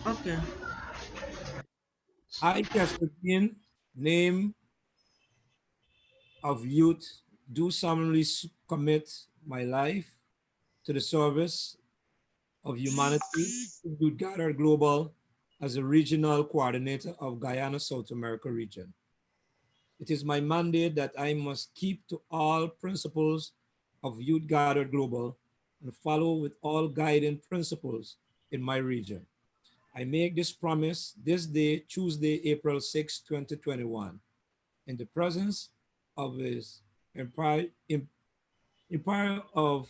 Okay. I, Castadian, name of youth, do solemnly commit my life to the service of humanity, Youth Gather Global, as a regional coordinator of Guyana, South America region. It is my mandate that I must keep to all principles of Youth Gather Global and follow with all guiding principles in my region. I make this promise this day, Tuesday, April 6, 2021, in the presence of His Empire of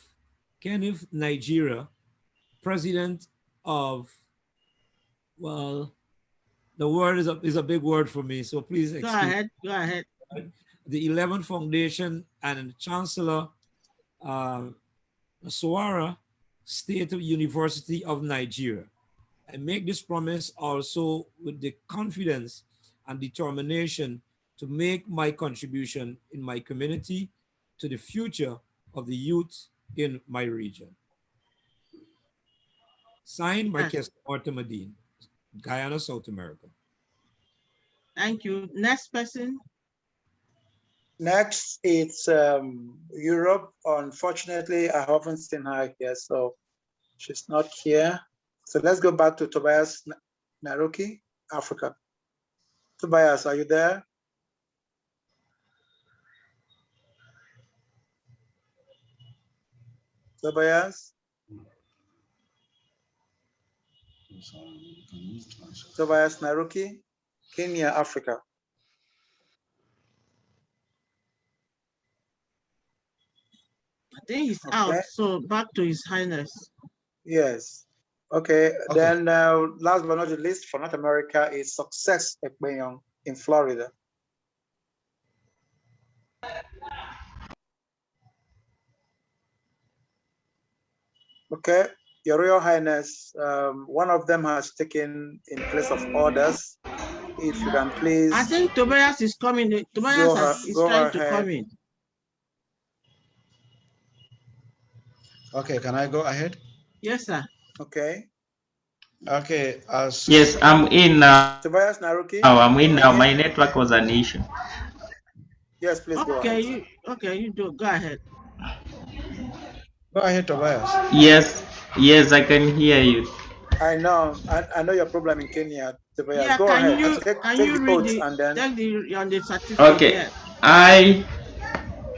Kenneth Nigeria, President of, well, the word is a big word for me, so please excuse. Go ahead. The 11th Foundation and Chancellor Sowara State University of Nigeria. I make this promise also with the confidence and determination to make my contribution in my community to the future of the youth in my region. Signed by Kester Martin, Guyana, South America. Thank you. Next person. Next, it's Europe. Unfortunately, I haven't seen her here, so she's not here. So let's go back to Tobias Naruki, Africa. Tobias, are you there? Tobias? Tobias Naruki, Kenya, Africa. I think he's out, so back to His Highness. Yes. Okay. Then last but not the least, for North America is Success Ekpenyong in Florida. Okay, Your Royal Highness, one of them has taken in place of others. If you can please. I think Tobias is coming. Tobias is trying to come in. Okay, can I go ahead? Yes, sir. Okay. Okay. Yes, I'm in now. Tobias Naruki. Oh, I'm in now. My network was an issue. Yes, please go ahead. You do. Go ahead. Go ahead, Tobias. Yes, I can hear you. I know your problem in Kenya, Tobias. Yeah, go ahead. Can you read the, and then take the certificate? Okay. Yeah. I,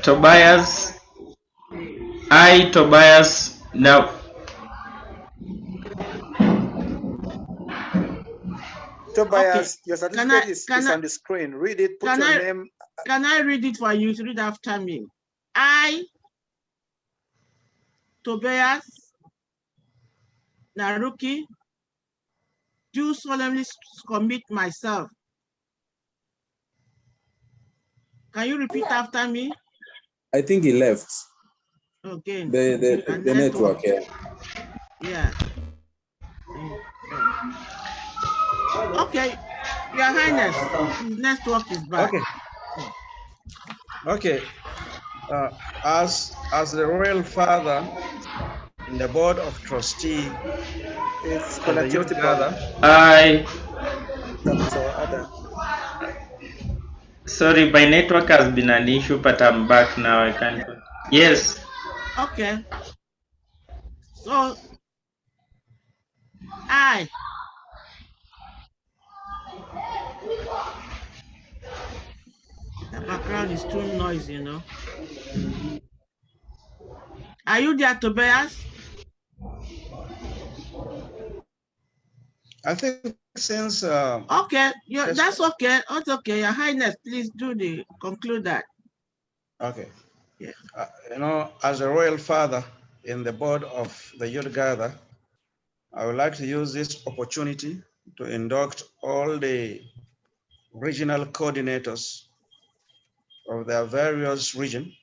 Tobias, now. Tobias, your certificate is on the screen. Read it, put your name. Can I read it for you to read after me? I, Tobias Naruki, do solemnly commit myself. Can you repeat after me? I think he left. Okay. The network, yeah. Yeah. Okay, Your Highness, his network is back. Okay. As the royal father in the board of trustee, it's connectivity Sorry, my network has been an issue, but I'm back now. I can't. Yes. Okay. So the background is too noisy, you know. Are you there, Tobias? I think since okay, that's okay. That's okay. Your Highness, please conclude that. Okay. Yeah. You know, as a royal father in the board of the Youth Gather, I would like to use this opportunity to induct all the regional coordinators of their various regions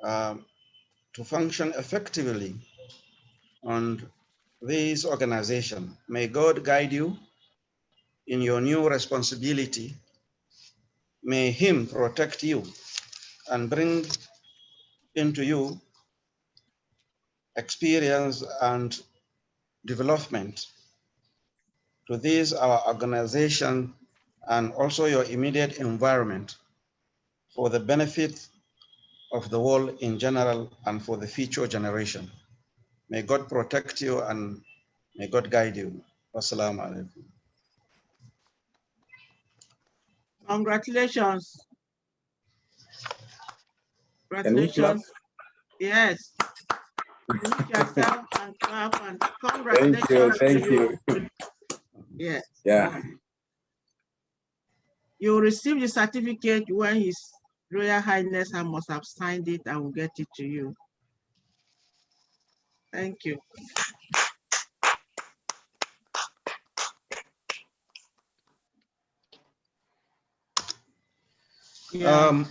to function effectively on this organization. May God guide you in your new responsibility. May Him protect you and bring into you experience and development to this, our organization, and also your immediate environment for the benefit of the world in general and for the future generation. May God protect you and may God guide you. Wassalamu alaikum. Congratulations. Can we clap? Congratulations. Yes. Unmute yourself and clap and Thank you, congratulations thank to you. you. Yes. Yeah. You will receive the certificate when His Royal Highness must have signed it and will get it to you. Thank you. Yeah.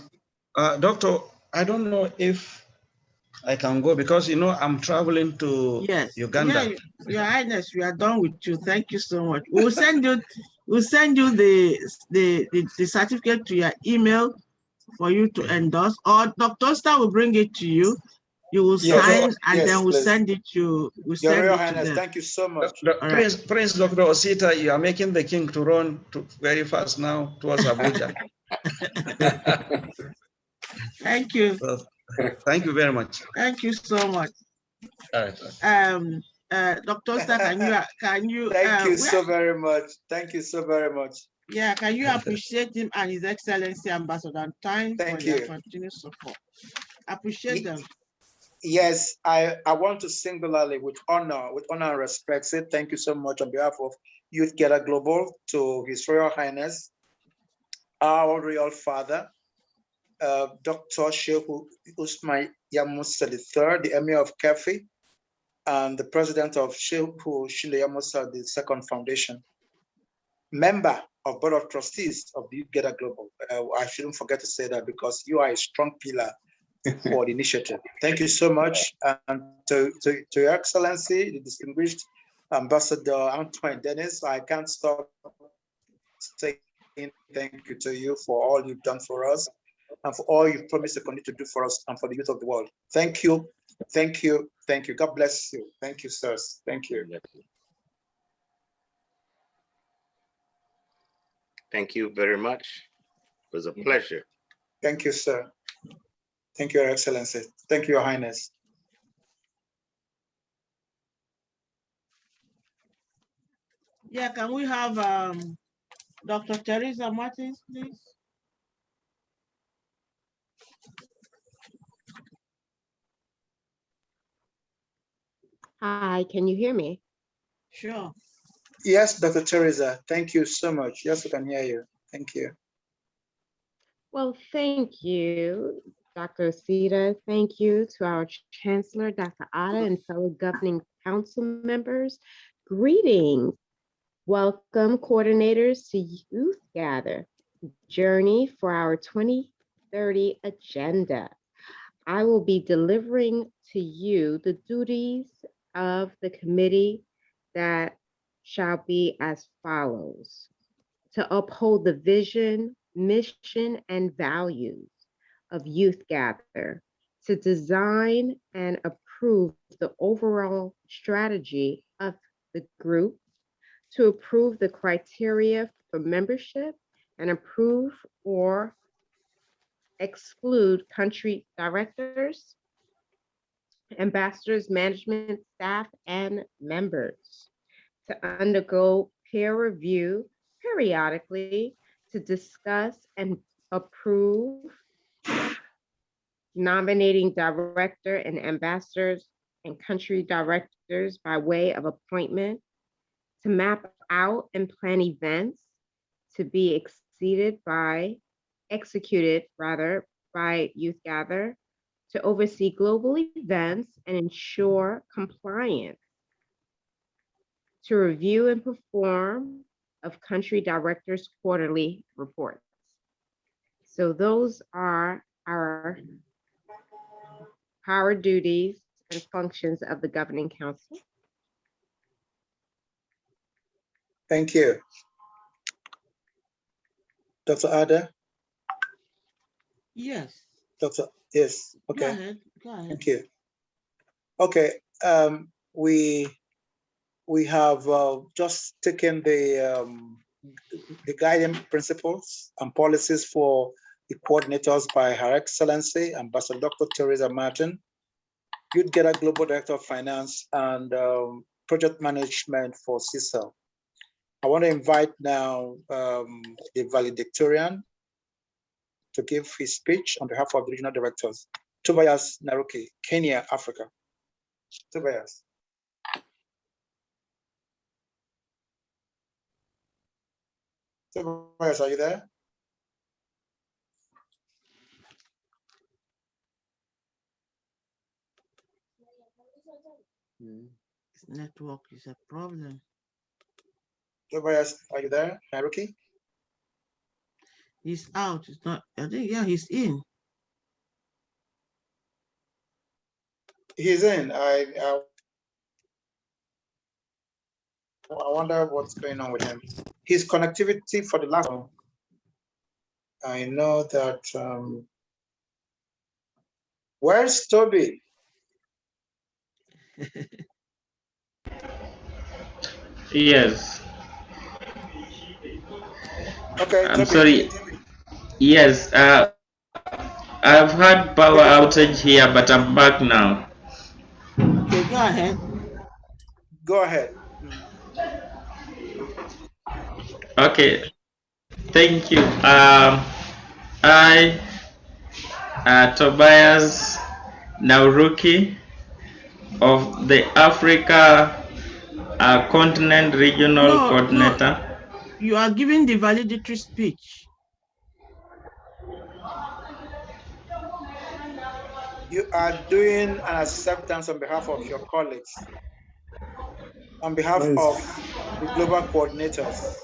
Doctor, I don't know if I can go because you know I'm traveling to Yes. Uganda. Yeah, Your Highness, we are done with you. Thank you so much. We'll send you the certificate to your email for you to endorse, or Dr. Star will bring it to you. You will sign and yes, then we'll please. send it to Your Royal to Highness, them. thank you so much. Prince Dr. Osita, you are making the king to run very fast now towards Abuja. Thank you. Thank you very much. Thank you so much. All right. Dr. Star, can you Thank you so very much. Thank you so very much. Yeah, can you appreciate him and His Excellency Ambassador Time for their continued support? Appreciate them. Yes, I want to singularly, with honor and respect, say thank you so much on behalf of Youth Gather Global to His Royal Highness, our Royal Father, Dr. Sheikh Usman Yamusa III, the Emir of Kefi, and the President of Sheikh Shile Yamusa II Foundation, member of Board of Trustees of the Youth Gather Global. I shouldn't forget to say that because you are a strong pillar for the initiative. Thank you so much. And to Your Excellency, the distinguished Ambassador Antoine Dennis, I can't stop saying thank you to you for all you've done for us and for all you've promised to continue to do for us and for the youth of the world. Thank you. Thank you. Thank you. God bless you. Thank you, sirs. Thank you. Thank you very much. It was a pleasure. Thank you, sir. Thank you, Your Excellency. Thank you, Your Highness. Yeah, can we have Dr. Teresa Martins, please? Hi, can you hear me? Sure. Yes, Dr. Teresa, thank you so much. Yes, we can hear you. Thank you. Well, thank you, Dr. Osita. Thank you to our Chancellor, Dr. Otta, and fellow governing council members. Greetings. Welcome, coordinators, to Youth Gather, Journey for our 2030 agenda. I will be delivering to you the duties of the committee that shall be as follows: to uphold the vision, mission, and values of Youth Gather, to design and approve the overall strategy of the group, to approve the criteria for membership, and approve or exclude country directors, ambassadors, management staff, and members, to undergo peer review periodically, to discuss and approve nominating director and ambassadors and country directors by way of appointment, to map out and plan events to be executed certified youth gather to oversee global events and ensure compliance, to review and perform of country directors' quarterly reports. So those are our power, duties, and functions of the Governing Council. Thank you. Dr. Ada? Yes. Dr. Yes, Go okay. ahead. Go ahead. Thank you. Okay, we have just taken the guiding principles and policies for the coordinators by Her Excellency Ambassador Dr. Teresa Martin, Youth Gather Global Director of Finance and Project Management for CISL. I want to invite now the valedictorian to give his speech on behalf of the regional directors. Tobias Naruki, Kenya, Africa. Tobias. Tobias, are you there? His network is a problem. Tobias, are you there? Naruki? He's out. It's not. I think yeah, he's in. He's in. I wonder what's going on with him. His connectivity for the last one. I know that. Where's Toby? Yes. Okay, I'm Toby. sorry. Yes, I've had power outage here, but I'm back now. Okay, go ahead. Go ahead. Okay, thank you. Tobias Nauruki of the Africa Continent Regional Coordinator. No, you are giving the valedictory speech. You are doing an acceptance on behalf of your colleagues, on behalf of the global coordinators.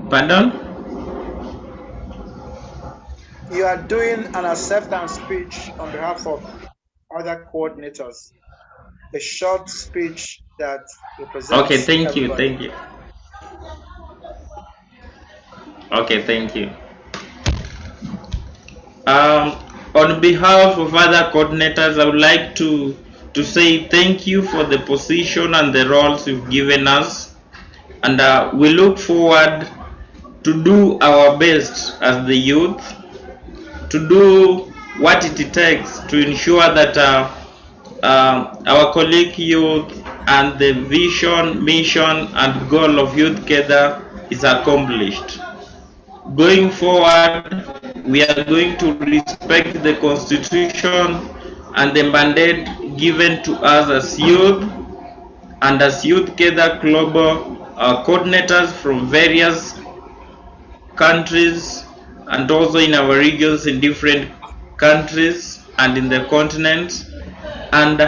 Pardon? You are doing an acceptance speech on behalf of other coordinators. A short speech that represents Okay, thank you, everybody. thank you. Okay, thank you. On behalf of other coordinators, I would like to say thank you for the position and the roles you've given us, and we look forward to do our best as the youth, to do what it takes to ensure that our colleague youth and the vision, mission, and goal of Youth Gather is accomplished. Going forward, we are going to respect the Constitution and the mandate given to us as youth, and as Youth Gather Global coordinators from various countries and also in our regions, in different countries and in the continent, and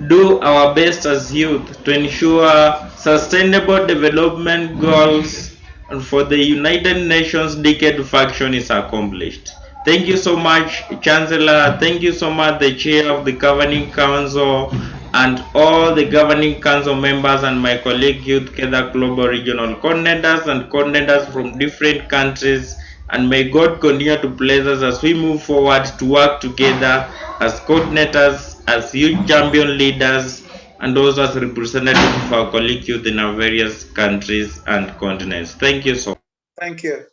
do our best as youth to ensure sustainable development goals and for the United Nations Decade of Action is accomplished. Thank you so much, Chancellor. Thank you so much, the Chair of the Governing Council, and all the Governing Council members and my colleague Youth Gather Global Regional Coordinators and coordinators from different countries. And may God continue to bless us as we move forward to work together as coordinators, as youth champion leaders, and also as representatives of our colleague youth in our various countries and continents. Thank you so much. Thank you.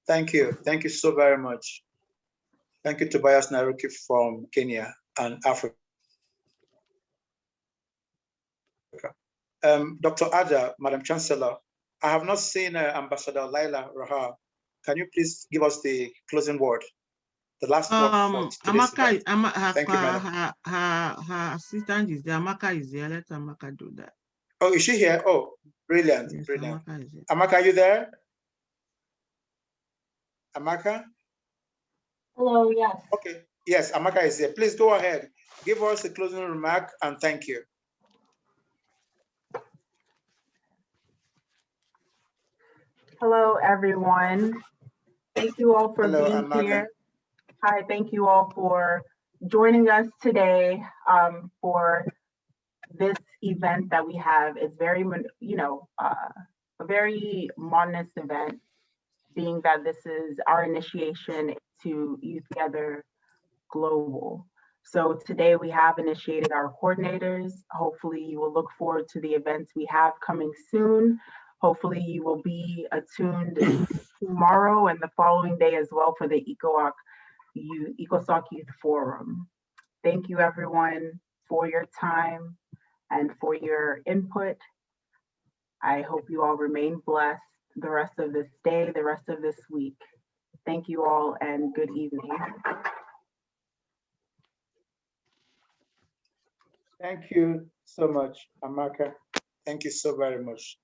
Thank you. Thank you so very much. Thank you, Tobias Naruki from Kenya and Africa. Dr. Ada, Madam Chancellor, I have not seen Ambassador Laila Rahar. Can you please give us the closing word? The last word for today's event. Her assistant is there. Amaka is there. Let Amaka do that. Oh, is she here? Oh, brilliant, Yes, brilliant. Amaka is there. Amaka, are you there? Amaka? Hello, yes. Okay, yes, Amaka is here. Please go ahead. Give us a closing remark and thank you. Hello, everyone. Thank you all for Hello, being Amaka. here. Hi, thank you all for joining us today for this event that we have. It's very, a very modernist event, being that this is our initiation to Youth Together Global. So today we have initiated our coordinators. Hopefully you will look forward to the events we have coming soon. Hopefully you will be attuned tomorrow and the following day as well for the ECOSOC Youth Forum. Thank you everyone for your time and for your input. I hope you all remain blessed the rest of this day, the rest of this week. Thank you all and good evening. Thank you so much, Amaka. Thank you so very much.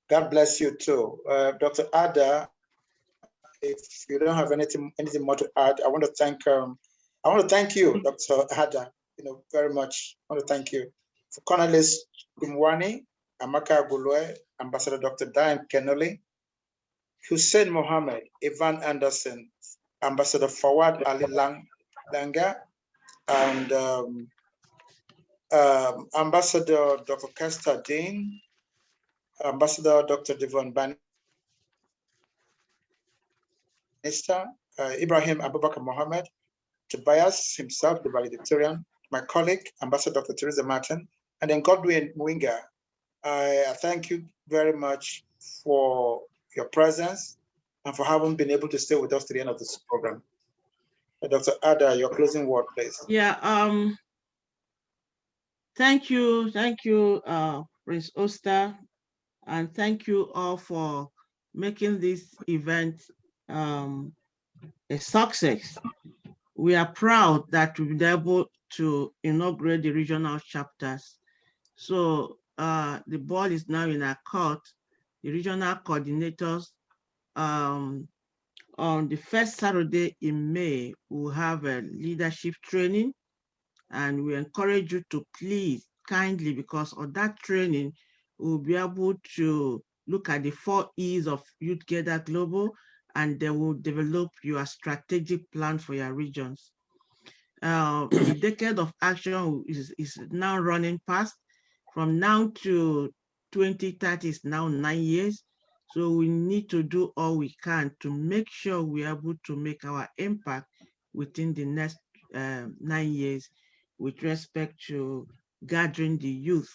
God bless you too. Dr. Ada, if you don't have anything more to add, I want to thank you, Dr. Ada, very much. I want to thank you. For Cornelis Gumwani, Amaka Agulwe, Ambassador Dr. Diane Kennelly, Hussein Mohammed, Ivan Anderson, Ambassador Fawad Ali Langa, and Ambassador Dr. Kester Dean, Ambassador Dr. Devon Bannister, Ibrahim Abubakar Mohammed, Tobias himself, the valedictorian, my colleague, Ambassador Dr. Teresa Martin, and then Godwin Mwinga. I thank you very much for your presence and for having been able to stay with us to the end of this program. Dr. Ada, your closing word, please. Yeah, thank you, Prince Oster, and thank you all for making this event a success. We are proud that we've been able to inaugurate the regional chapters. So the ball is now in our court. The regional coordinators, on the first Saturday in May, we'll have a leadership training, and we encourage you to please kindly, because of that training, we'll be able to look at the 4 E's of Youth Together Global, and they will develop your strategic plan for your regions. The decade of action is now running past. From now to 2030 is now 9 years. So we need to do all we can to make sure we're able to make our impact within the next 9 years with respect to gathering the youth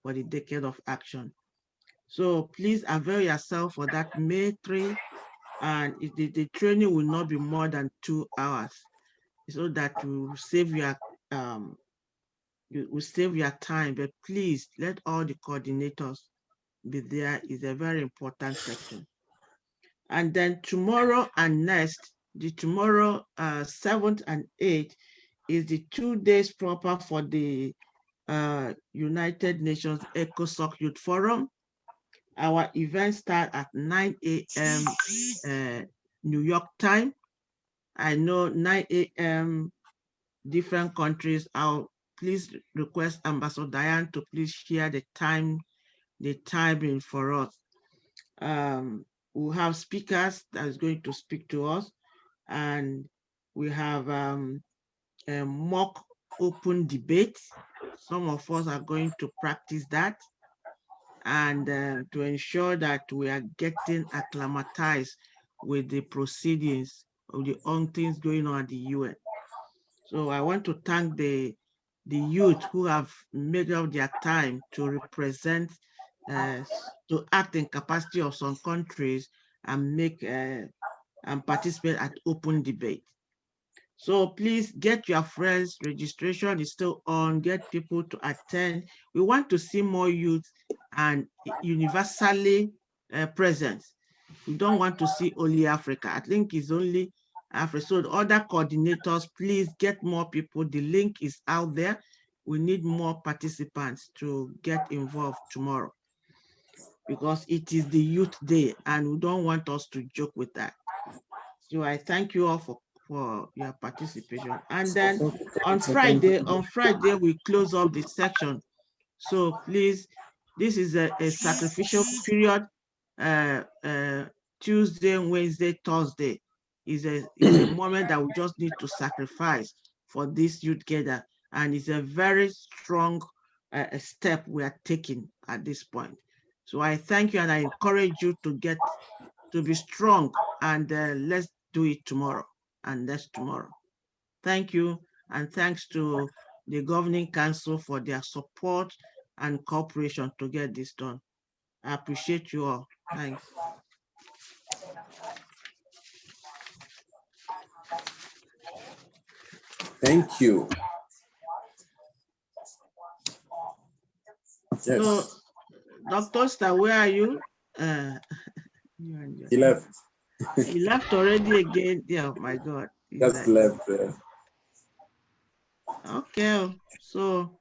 for the decade of action. So please avail yourself for that May 3, and the training will not be more than 2 hours, so that you save your time. But please let all the coordinators be there. Is a very important section. And then tomorrow and next, the tomorrow 7th and 8th is the 2 days proper for the United Nations ECOSOC Youth Forum. Our event starts at 9 a.m. New York time. I know 9 a.m. different countries. I'll please request Ambassador Diane to please share the timing for us. We'll have speakers that is going to speak to us, and we have a mock open debate. Some of us are going to practice that, and to ensure that we are getting acclimatized with the proceedings of the own things going on at the UN. So I want to thank the youth who have made up their time to represent, to act in capacity of some countries and make and participate at open debate. So please get your friends. Registration is still on. Get people to attend. We want to see more youth and universally present. We don't want to see only Africa. I think it's only Africa. So the other coordinators, please get more people. The link is out there. We need more participants to get involved tomorrow, because it is the Youth Day and we don't want us to joke with that. So I thank you all for your participation. And then on Friday, we close up the section. So please, this is a sacrificial period. Tuesday, Wednesday, Thursday is a moment that we just need to sacrifice for this youth gather. And it's a very strong step we are taking at this point. So I thank you and I encourage you to be strong, and let's do it tomorrow and next tomorrow. Thank you, and thanks to the Governing Council for their support and cooperation to get this done. I appreciate you all. Thanks. Thank you. Yes. So, Dr. Star, where are you? He left. He left already again. Yeah, oh my God. Just left. Okay, so.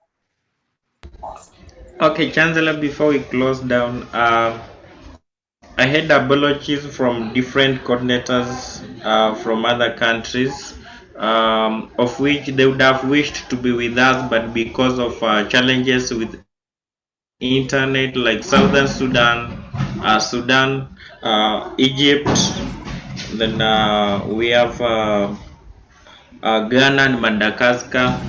Okay, Chancellor, before we close down, I had apologies from different coordinators from other countries, of which they would have wished to be with us, but because of challenges with internet, like Southern Sudan, Egypt, then we have Ghana and Madagascar.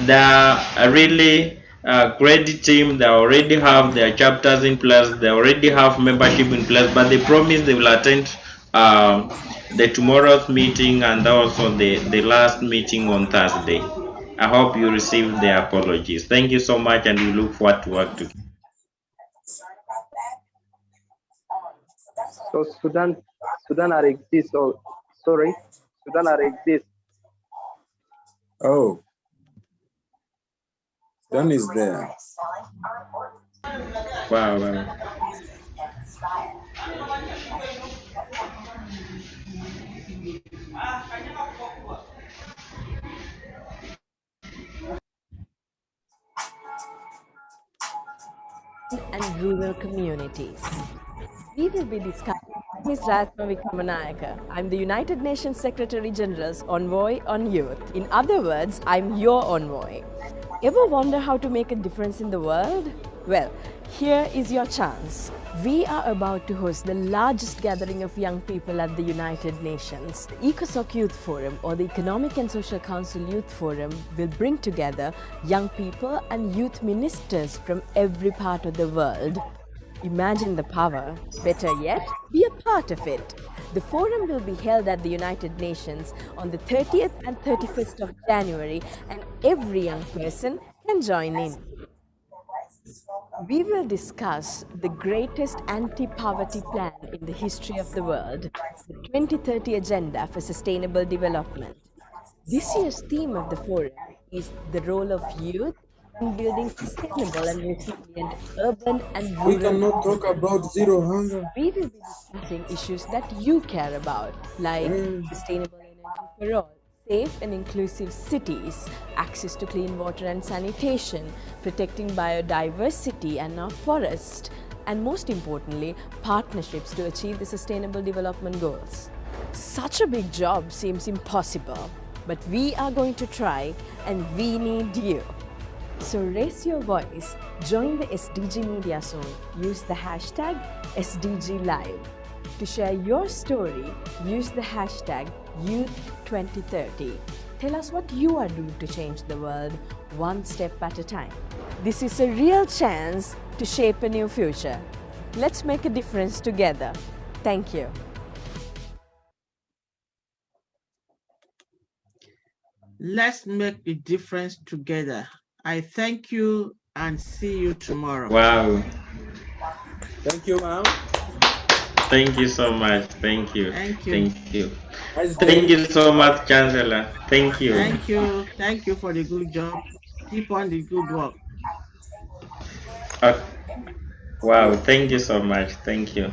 They are really a great team. They already have their chapters in place, they already have membership in place, but they promise they will attend the tomorrow's meeting and also the last meeting on Thursday. I hope you receive their apologies. Thank you so much, and we look forward to work together. So Sudan are exist, or sorry, Sudan are exist. Oh, Sudan is there. Wow, wow. And rural communities. We will be discussing. My name is Ratna Vikramanayaka. I'm the United Nations Secretary General's Envoy on Youth. In other words, I'm your envoy. Ever wonder how to make a difference in the world? Well, here is your chance. We are about to host the largest gathering of young people at the United Nations. The ECOSOC Youth Forum, or the Economic and Social Council Youth Forum, will bring together young people and youth ministers from every part of the world. Imagine the power. Better yet, be a part of it. The forum will be held at the United Nations on the 30th and 31st of January, and every young person can join in. We will discuss the greatest anti-poverty plan in the history of the world, the 2030 Agenda for Sustainable Development. This year's theme of the forum is the role of youth in building sustainable and resilient urban and rural. We cannot talk about zero hunger. We will be discussing issues that you care about, like sustainable energy for all, safe and inclusive cities, access to clean water and sanitation, protecting biodiversity and our forest, and most importantly, partnerships to achieve the Sustainable Development Goals. Such a big job seems impossible, but we are going to try, and we need you. So raise your voice, join the SDG Media Zone, use the hashtag SDG Live. To share your story, use the hashtag Youth2030. Tell us what you are doing to change the world, one step at a time. This is a real chance to shape a new future. Let's make a difference together. Thank you. Let's make a difference together. I thank you and see you tomorrow. Wow. Thank you, ma'am. Thank you so much. Thank you. Thank you. Thank you. Thank you so much, Chancellor. Thank you. Thank you. Thank you for the good job. Keep on the good work. Wow. Thank you so much. Thank you.